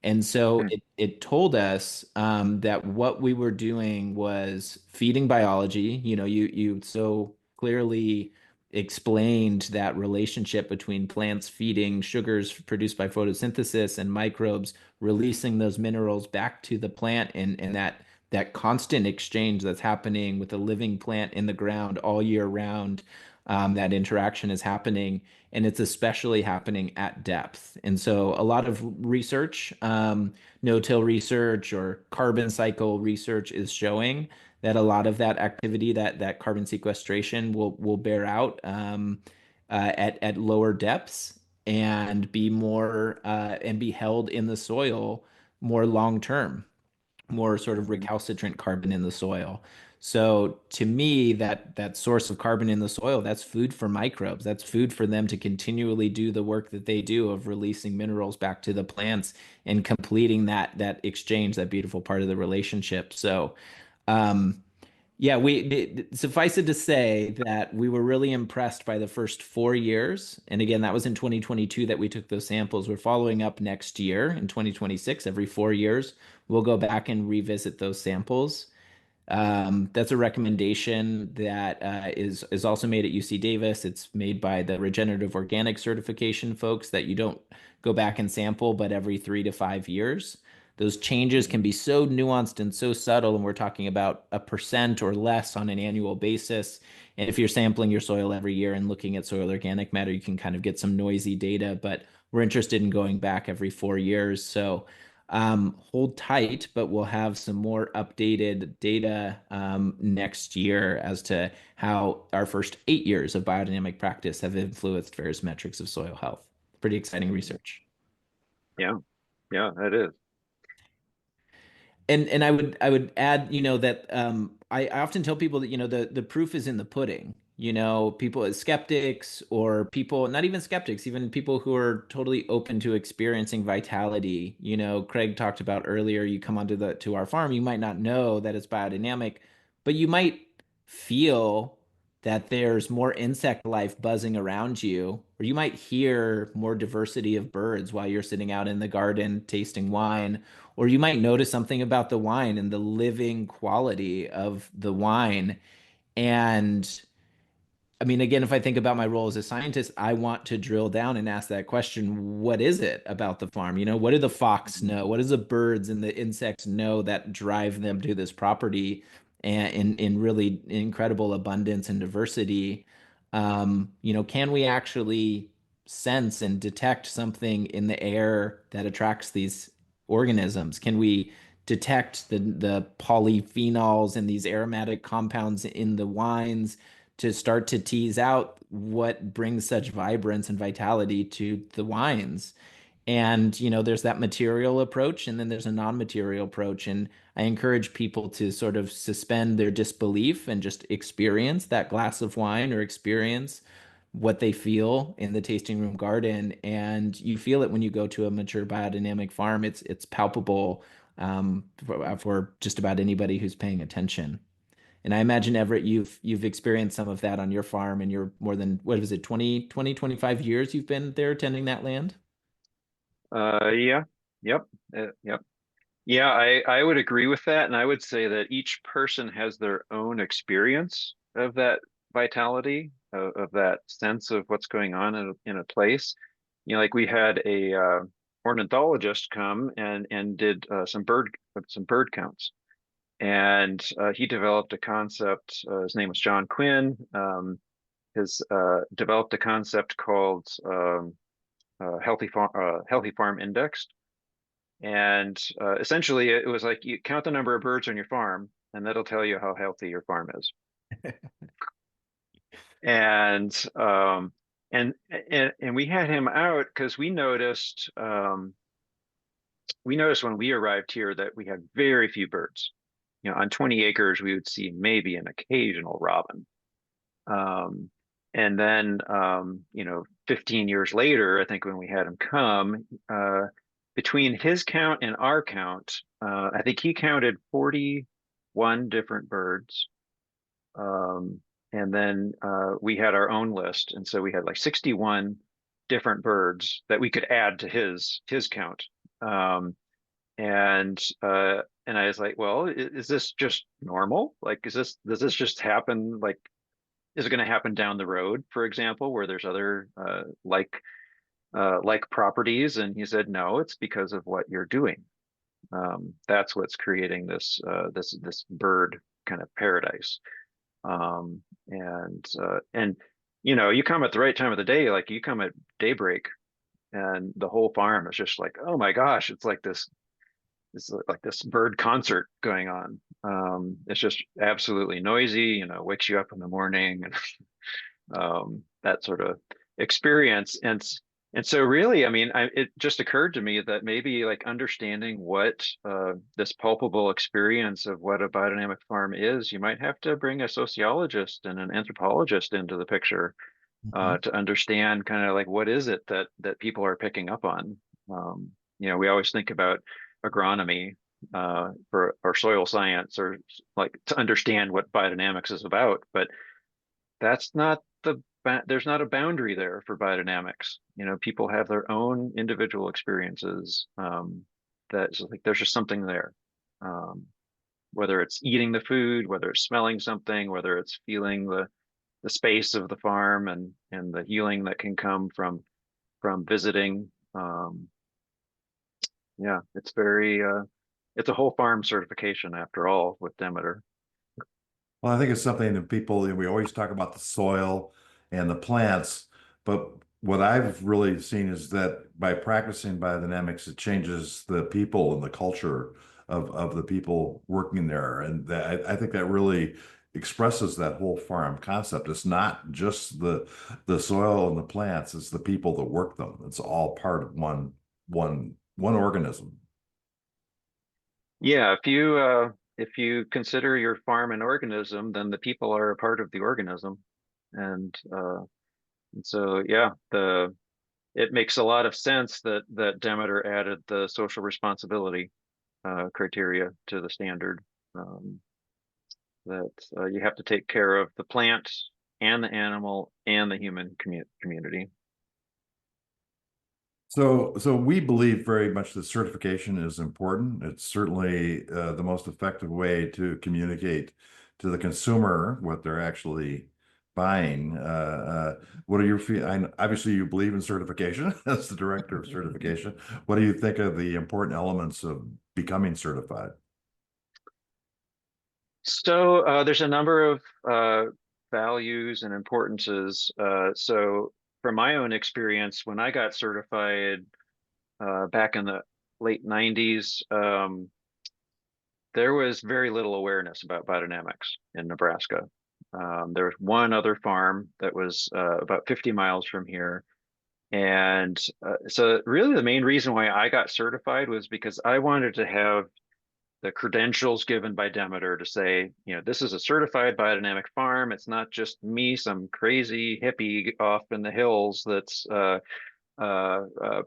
And so it told us that what we were doing was feeding biology. You know, you so clearly explained that relationship between plants feeding sugars produced by photosynthesis and microbes releasing those minerals back to the plant and that constant exchange that's happening with a living plant in the ground all year round. That interaction is happening and it's especially happening at depth. And so a lot of research, no-till research or carbon cycle research is showing that a lot of that activity, that carbon sequestration will bear out at lower depths and be more and be held in the soil more long term, more sort of Hmm. recalcitrant carbon in the soil. So to me, that source of carbon in the soil, that's food for microbes. That's food for them to continually do the work that they do of releasing minerals back to the plants and completing that exchange, that beautiful part of the relationship. So um, yeah, suffice it to say that we were really impressed by the first 4 years. And again, that was in 2022 that we took those samples. We're following up next year in 2026, every 4 years. We'll go back and revisit those samples. That's a recommendation that is also made at UC Davis. It's made by the regenerative organic certification folks that you don't go back and sample, but every 3 to 5 years. Those changes can be so nuanced and so subtle, and we're talking about a percent or less on an annual basis. And if you're sampling your soil every year and looking at soil organic matter, you can kind of get some noisy data, but we're interested in going back every 4 years. So hold tight, but we'll have some more updated data next year as to how our first 8 years of biodynamic practice have influenced various metrics of soil health. Pretty exciting research. Yeah, yeah, it is. And I would add, you know, that I often tell people that, you know, the proof is in the pudding. You know, people as skeptics or people, not even skeptics, even people who are totally open to experiencing vitality. You know, Craig talked about earlier, you come onto the to our farm, you might not know that it's biodynamic, but you might feel that there's more insect life buzzing around you, or you might hear more diversity of birds while you're sitting out in the garden tasting wine, or you might notice something about the wine and the living quality of the wine. And I mean, again, if I think about my role as a scientist, I want to drill down and ask that question, what is it about the farm? You know, what do the fox Mhm. know? What does the birds and the insects know that drive them to this property and in really incredible abundance and diversity? You know, can we actually sense and detect something in the air that attracts these organisms? Can we detect the polyphenols and these aromatic compounds in the wines to start to tease out what brings such vibrance and vitality to the wines? And, you know, there's that material approach and then there's a non-material approach. And I encourage people to sort of suspend their disbelief and just experience that glass of wine or experience what they feel in the tasting room garden, and you feel it when you go to a mature biodynamic farm. It's palpable for just about anybody who's paying attention. And I imagine, Everett, you've experienced some of that on your farm, and you're more than, what was it, 25 years you've been there tending that land? Yeah, yep, yep. Yeah, I would agree with that, and I would say that each person has their own experience of that vitality, of that sense of what's going on in a place. You know, like we had a ornithologist come and did some bird counts, and he developed a concept. His name was John Quinn. His developed a concept called Healthy Farm Index, and essentially, it was like you count the number of birds on your farm, and that'll tell you how healthy your farm is. And and we had him out because we noticed when we arrived here that we had very few birds. You know, on 20 acres, we would see maybe an occasional robin. Um, and then, you know, 15 years later, I think when we had him come, between his count and our count, I think he counted 41 different birds. Um, and then we had our own list. And so we had like 61 different birds that we could add to his count. Um, and I was like, well, is this just normal? Like, does this just happen? Like, is it going to happen down the road, for example, where there's other like properties? And he said, no, it's because of what you're doing. That's what's creating this bird kind of paradise. And you know, you come at the right time of the day, like you come at daybreak, and the whole farm is just like, oh my gosh, it's like this bird concert going on. It's just absolutely noisy, you know, wakes you up in the morning, and that sort of experience. And so really, I mean, it just occurred to me that maybe like understanding what this palpable experience of what a biodynamic farm is, you might have to bring a sociologist and an anthropologist into the picture Mhm. to understand kind of like what is it that people are picking up on. You know, we always think about agronomy for or soil science, or like to understand what biodynamics is about, but that's not there's not a boundary there for biodynamics. You know, people have their own individual experiences. That's like there's just something there. Um, whether it's eating the food, whether it's smelling something, whether it's feeling the space of the farm and the healing that can come from visiting. Yeah, it's very it's a whole farm certification after all with Demeter. Well, I think it's something that people, we always talk about the soil and the plants, but what I've really seen is that by practicing biodynamics, it changes the people and the culture of the people working there. And I think that really expresses that whole farm concept. It's not just the soil and the plants, it's the people that work them. It's all part of one organism. Yeah, if you consider your farm an organism, then the people are a part of the organism. And and so yeah, the it makes a lot of sense that Demeter added the social responsibility criteria to the standard. Um, that you have to take care of the plant and the animal and the human community. So we believe very much that certification is important. It's certainly the most effective way to communicate to the consumer what they're actually buying. What are your obviously you believe in certification as the director of certification. What do you think of the important elements of becoming certified? So there's a number of values and importances. So from my own experience, when I got certified back in the late 90s, there was very little awareness about biodynamics in Nebraska. There was one other farm that was about 50 miles from here. And so really the main reason why I got certified was because I wanted to have the credentials given by Demeter to say, this is a certified biodynamic farm. It's not just me, some crazy hippie off in the hills that's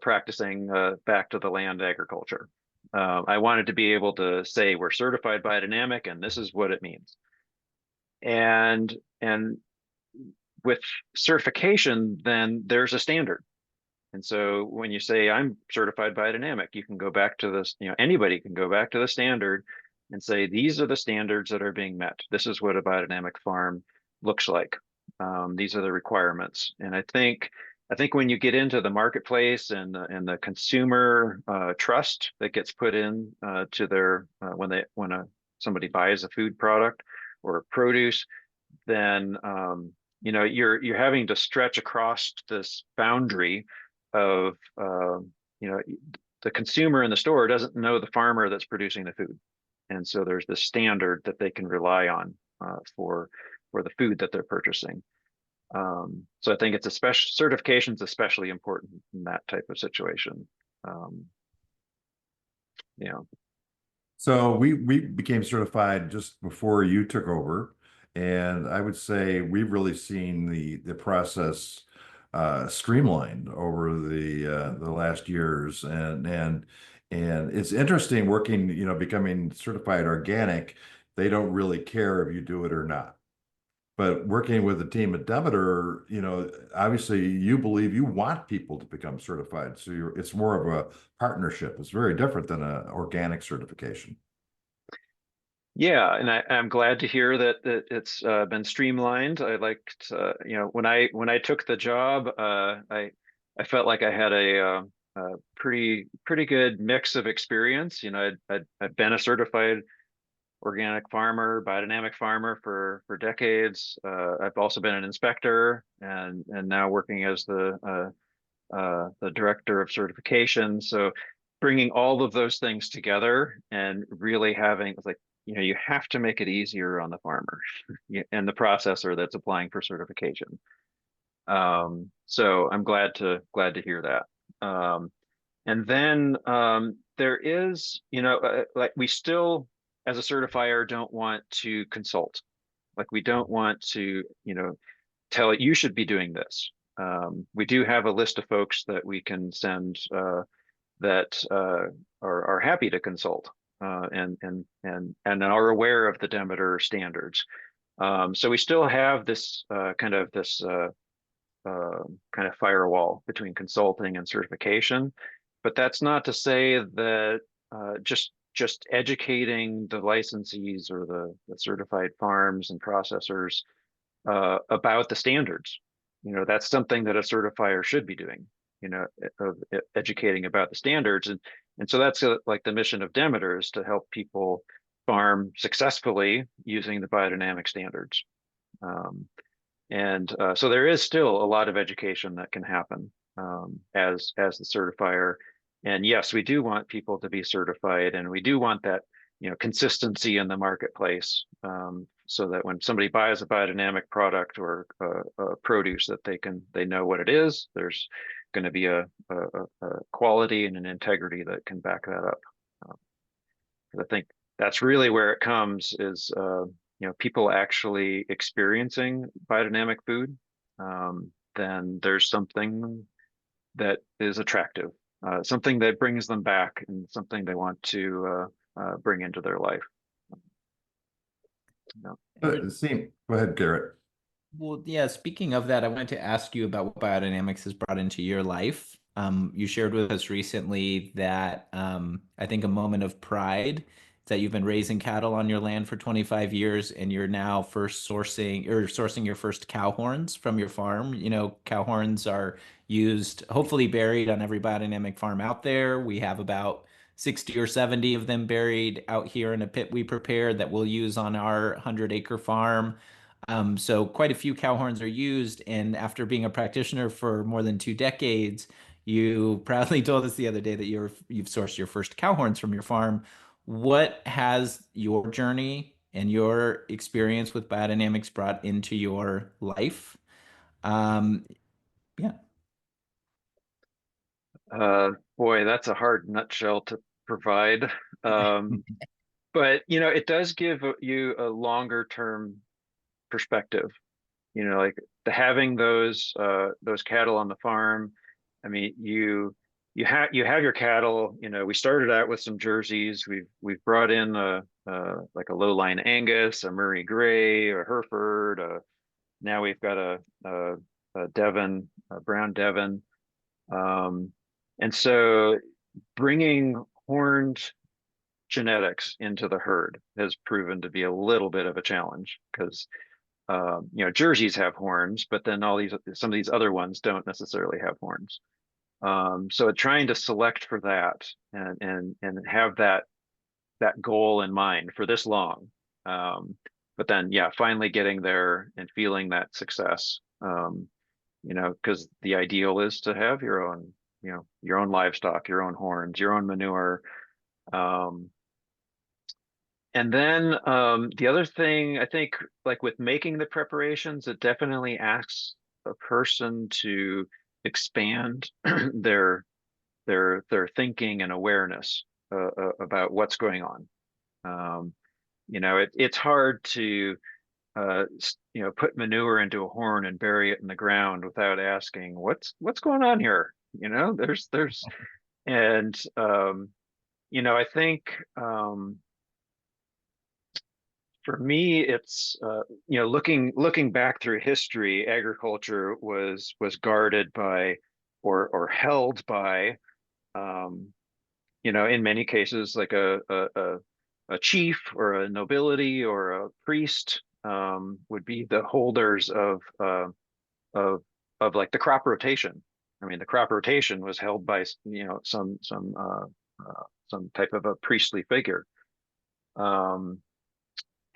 practicing back to the land agriculture. I wanted to be able to say we're certified biodynamic and this is what it means. And with certification, then there's a standard. And so when you say I'm certified biodynamic, you can go back to this, anybody can go back to the standard and say, these are the standards that are being met. This is what a biodynamic farm looks like. These are the requirements. And I think when you get into the marketplace and the consumer trust that gets put in to their when somebody buys a food product or produce, then you're having to stretch across this boundary of the consumer in the store doesn't know the farmer that's producing the food, and so there's this standard that they can rely on for the food that they're purchasing. So I think it's certification is especially important in that type of situation. Um, yeah. So we became certified just before you took over, and I would say we've really seen the process streamlined over the last years, and it's interesting working, becoming certified organic. They don't really care if you do it or not. But working with the team at Demeter, obviously you believe you want people to become certified. So it's more of a partnership. It's very different than an organic certification. Yeah, and I'm glad to hear that it's been streamlined. I liked, when I took the job, I felt like I had a pretty good mix of experience. I'd been a certified organic farmer, biodynamic farmer for decades. I've also been an inspector and now working as the director of certification. So bringing all of those things together and really having like, you have to make it easier on the farmer and the processor that's applying for certification. So I'm glad to hear that. And then there is, like we still, as a certifier, don't want to consult. Like we don't want to, tell it you should be doing this. We do have a list of folks that we can send that are happy to consult and are aware of the Demeter standards. So we still have this kind of firewall between consulting and certification, but that's not to say that just educating the licensees or the certified farms and processors about the standards. That's something that a certifier should be doing, of educating about the standards. And so that's like the mission of Demeter is to help people farm successfully using the biodynamic standards. And so there is still a lot of education that can happen as the certifier. And yes, we do want people to be certified, and we do want that consistency in the marketplace, so that when somebody buys a biodynamic product or produce, that they know what it is. There's going to be a quality and an integrity that can back that up. I think that's really where it comes is people actually experiencing biodynamic food. Then there's something that is attractive, something that brings them back, and something they want to bring into their life. No. Go ahead, Garrett. Well, yeah, speaking of that, I wanted to ask you about what biodynamics has brought into your life. You shared with us recently that I think a moment of pride is that you've been raising cattle on your land for 25 years and you're now sourcing your first cow horns from your farm. Cow horns are used, hopefully buried on every biodynamic farm out there. We have about 60 or 70 of them buried out here in a pit we prepared that we'll use on our 100-acre farm. So quite a few cow horns are used, and after being a practitioner for more than 2 decades, you proudly told us the other day that you've sourced your first cow horns from your farm. What has your journey and your experience with biodynamics brought into your life? Yeah. Boy, that's a hard nutshell to provide. but it does give you a longer term perspective. Like having those cattle on the farm. I mean, you have your cattle. We started out with some Jerseys. We've brought in like a low line Angus, a Murray Grey, a Hereford. Now we've got a Devon, a brown Devon. Um, and so bringing horned genetics into the herd has proven to be a little bit of a challenge because Jerseys have horns, but then some of these other ones don't necessarily have horns. So trying to select for that and have that goal in mind for this long. But then finally getting there and feeling that success. Because the ideal is to have your own livestock, your own horns, your own manure. Um, and then the other thing, I think, like with making the preparations, it definitely asks a person to expand their thinking and awareness about what's going on. It's hard to put manure into a horn and bury it in the ground without asking what's going on here. There's and I think for me, it's looking back through history, agriculture was guarded by or held by in many cases like a chief or a nobility or a priest would be the holders of like the crop rotation. I mean, the crop rotation was held by some type of a priestly figure.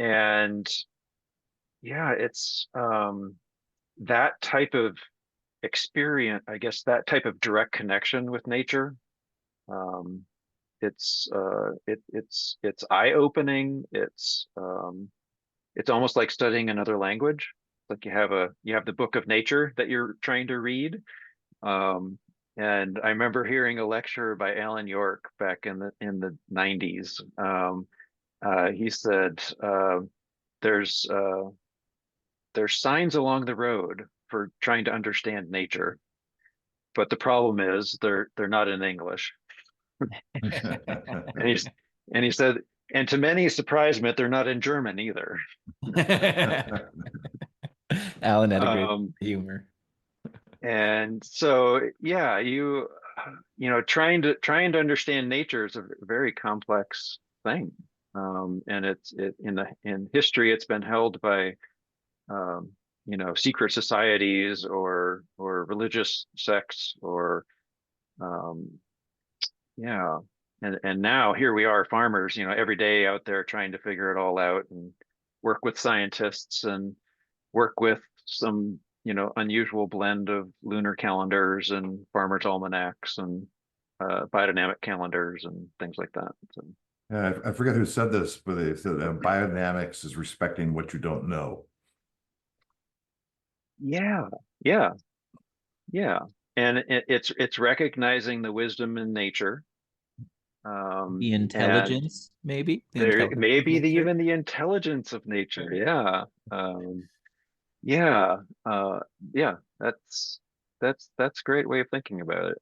And it's that type of experience, I guess, that type of direct connection with nature. It's eye-opening. It's almost like studying another language. Like you have the book of nature that you're trying to read. And I remember hearing a lecture by Alan York back in the 90s. He said there's signs along the road for trying to understand nature, but the problem is they're not in English. And he said, and to many surprisement, they're not in German either. Alan had a great humor. And so, trying to understand nature is a very complex thing. And in history, it's been held by, secret societies or religious sects or, yeah. And now here we are, farmers, every day out there trying to figure it all out and work with scientists and work with some, unusual blend of lunar calendars and farmers' almanacs and biodynamic calendars and things like that. So, Yeah, I forget who said this, but they said biodynamics is respecting what you don't know. yeah, yeah, yeah. And it's recognizing the wisdom in nature. The intelligence, maybe the There intelligence maybe of nature. even the intelligence of nature. Yeah. Yeah. Yeah. That's a great way of thinking about it.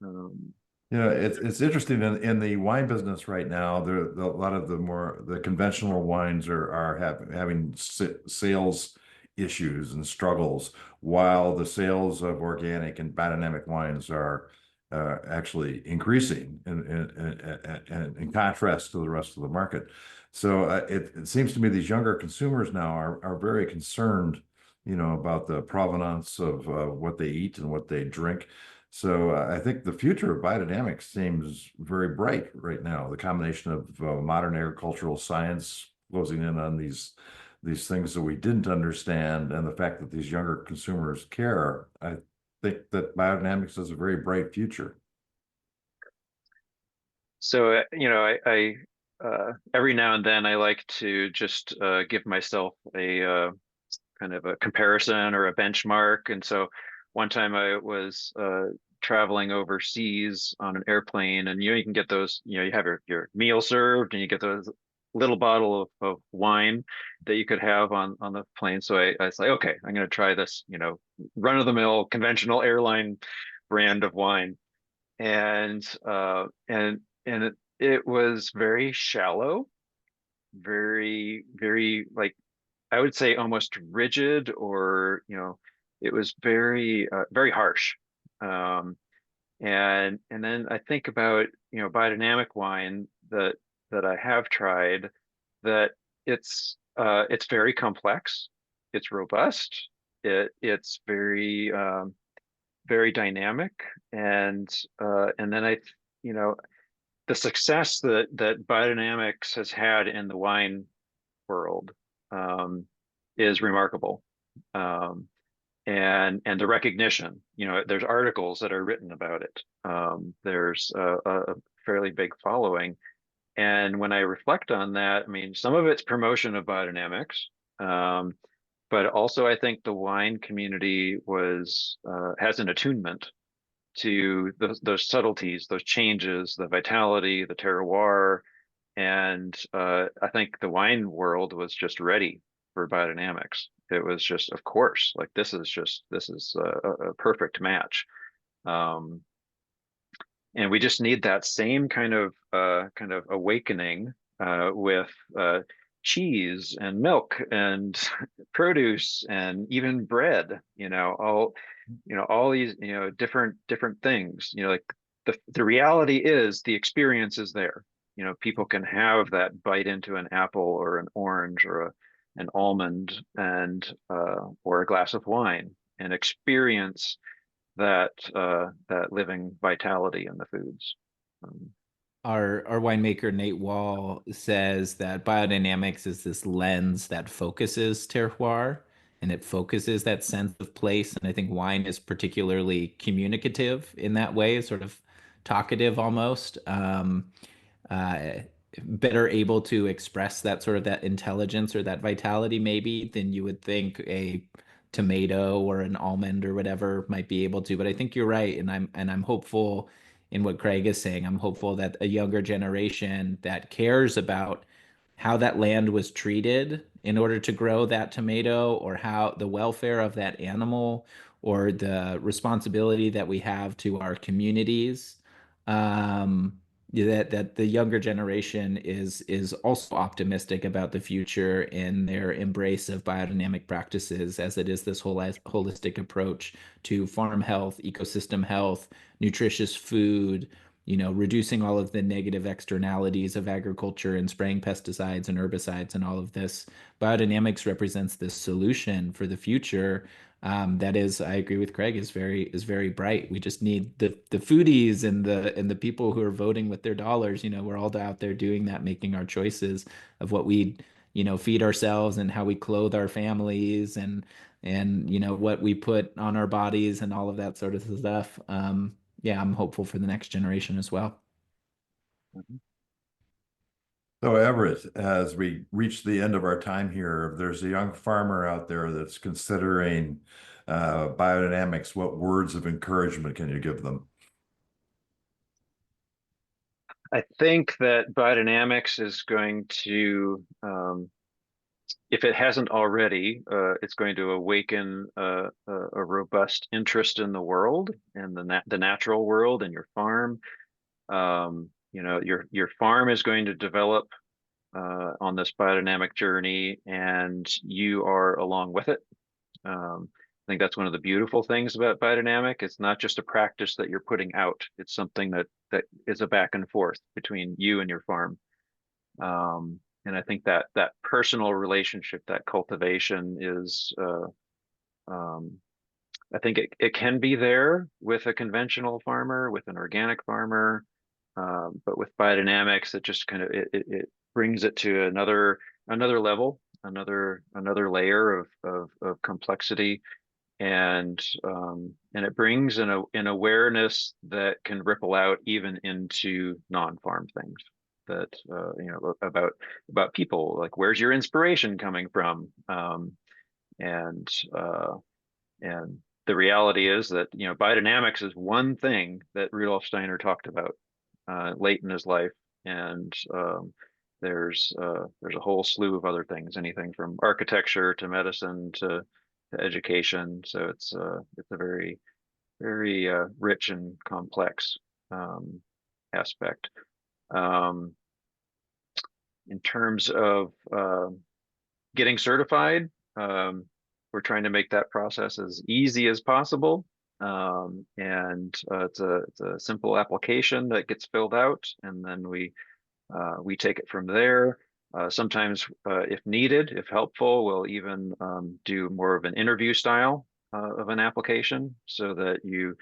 Um, It's interesting in the wine business right now. A lot of the conventional wines are having sales issues and struggles, while the sales of organic and biodynamic wines are actually increasing in contrast to the rest of the market. So it seems to me these younger consumers now are very concerned, about the provenance of what they eat and what they drink. So I think the future of biodynamics seems very bright right now. The combination of modern agricultural science closing in on these things that we didn't understand, and the fact that these younger consumers care, I think that biodynamics has a very bright future. so I every now and then I like to just give myself a kind of a comparison or a benchmark. And so one time I was traveling overseas on an airplane, and you can get those, you have your meal served, and you get little bottle of wine that you could have on the plane. So I was like, okay, I'm going to try this, run of the mill conventional airline brand of wine. And it was very shallow, very like I would say almost rigid, or it was very harsh. Um, and then I think about biodynamic wine that I have tried, that it's very complex, it's robust, it's very dynamic, and then you know the success that biodynamics has had in the wine world um, is remarkable. Um, and the recognition, there's articles that are written about it. There's a fairly big following. And when I reflect on that, I mean, some of it's promotion of biodynamics, um, but also I think the wine community has an attunement to those subtleties, those changes, the vitality, the terroir, and I think the wine world was just ready for biodynamics. It was just, of course, like this is a perfect match. Um, and we just need that same kind of awakening with cheese and milk and produce and even bread. All these different things. Like the reality is the experience is there. People can have that bite into an apple or an orange or an almond and or a glass of wine and experience that living vitality in the foods. Um, Our winemaker Nate Wall says that biodynamics is this lens that focuses terroir and it focuses that sense of place. And I think wine is particularly communicative in that way, sort of talkative almost. Uh, Better able to express that sort of that intelligence or that vitality maybe than you would think a tomato or an almond or whatever might be able to. But I think you're right, and I'm hopeful in what Craig is saying. I'm hopeful that a younger generation that cares about how that land was treated in order to grow that tomato, or how the welfare of that animal, or the responsibility that we have to our communities. Um, that the younger generation is also optimistic about the future in their embrace of biodynamic practices, as it is this whole holistic approach to farm health, ecosystem health, nutritious food, reducing all of the negative externalities of agriculture and spraying pesticides and herbicides and all of this. Biodynamics represents this solution for the future. That is, I agree with Craig, is very bright. We just need the foodies and the people who are voting with their dollars. We're all out there doing that, making our choices of what we, feed ourselves and how we clothe our families and what we put on our bodies and all of that sort of stuff. Yeah, I'm hopeful for the next generation as well. So, Everett, as we reach the end of our time here, if there's a young farmer out there that's considering biodynamics, what words of encouragement can you give them? I think that biodynamics is going to, if it hasn't already, it's going to awaken a robust interest in the world and the natural world and your farm. Your farm is going to develop on this biodynamic journey, and you are along with it. I think that's one of the beautiful things about biodynamic. It's not just a practice that you're putting out. It's something that is a back and forth between you and your farm. And I think that personal relationship, that cultivation is, um, I think it can be there with a conventional farmer, with an organic farmer, but with biodynamics, it just kind of it brings it to another level, another layer of complexity, and it brings an awareness that can ripple out even into non-farm things, that about people, like where's your inspiration coming from, and uh, and the reality is that biodynamics is one thing that Rudolf Steiner talked about late in his life, and there's a whole slew of other things, anything from architecture to medicine to education. So it's a very very rich and complex um, aspect. Um, in terms of getting certified, we're trying to make that process as easy as possible. And it's a simple application that gets filled out, and then we take it from there. Sometimes, if needed, if helpful, we'll even do more of an interview style of an application, so that you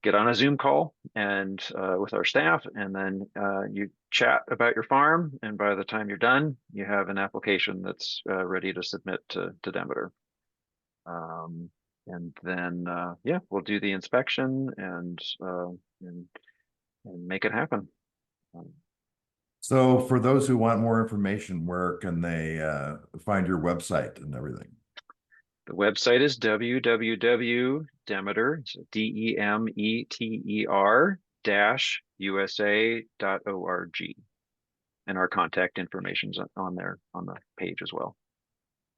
get on a Zoom call and with our staff, and then you chat about your farm. And by the time you're done, you have an application that's ready to submit to Demeter. And then yeah, we'll do the inspection and make it happen. So for those who want more information, where can they find your website and everything? The website is www.demeter, it's DEMETER -USA.org. And our contact information's on there on the page as well.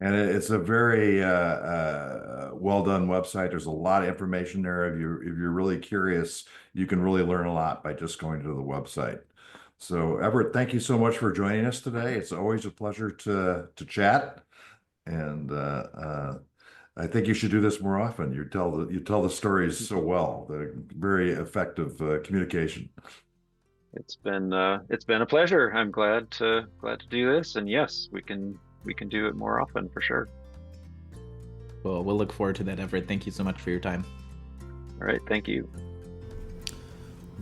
And it's a very well done website. There's a lot of information there. If you're really curious, you can really learn a lot by just going to the website. So Evrett, thank you so much for joining us today. It's always a pleasure to chat, and I think you should do this more often. You tell the stories so well. The very effective communication. It's been a pleasure. I'm glad to do this, and yes, we can do it more often for sure. Well, we'll look forward to that, Evrett. Thank you so much for your time. All right, thank you.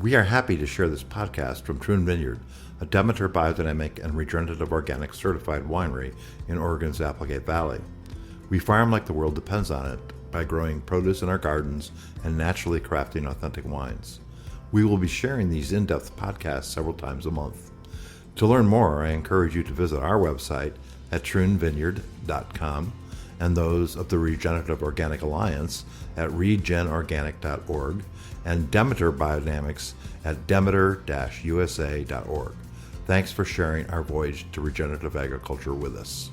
We are happy to share this podcast from Troon Vineyard, a Demeter Biodynamic and Regenerative Organic certified winery in Oregon's Applegate Valley. We farm like the world depends on it by growing produce in our gardens and naturally crafting authentic wines. We will be sharing these in-depth podcasts several times a month. To learn more, I encourage you to visit our website at troonvineyard.com and those of the Regenerative Organic Alliance at regenorganic.org and Demeter Biodynamics at demeter-usa.org. Thanks for sharing our voyage to regenerative agriculture with us.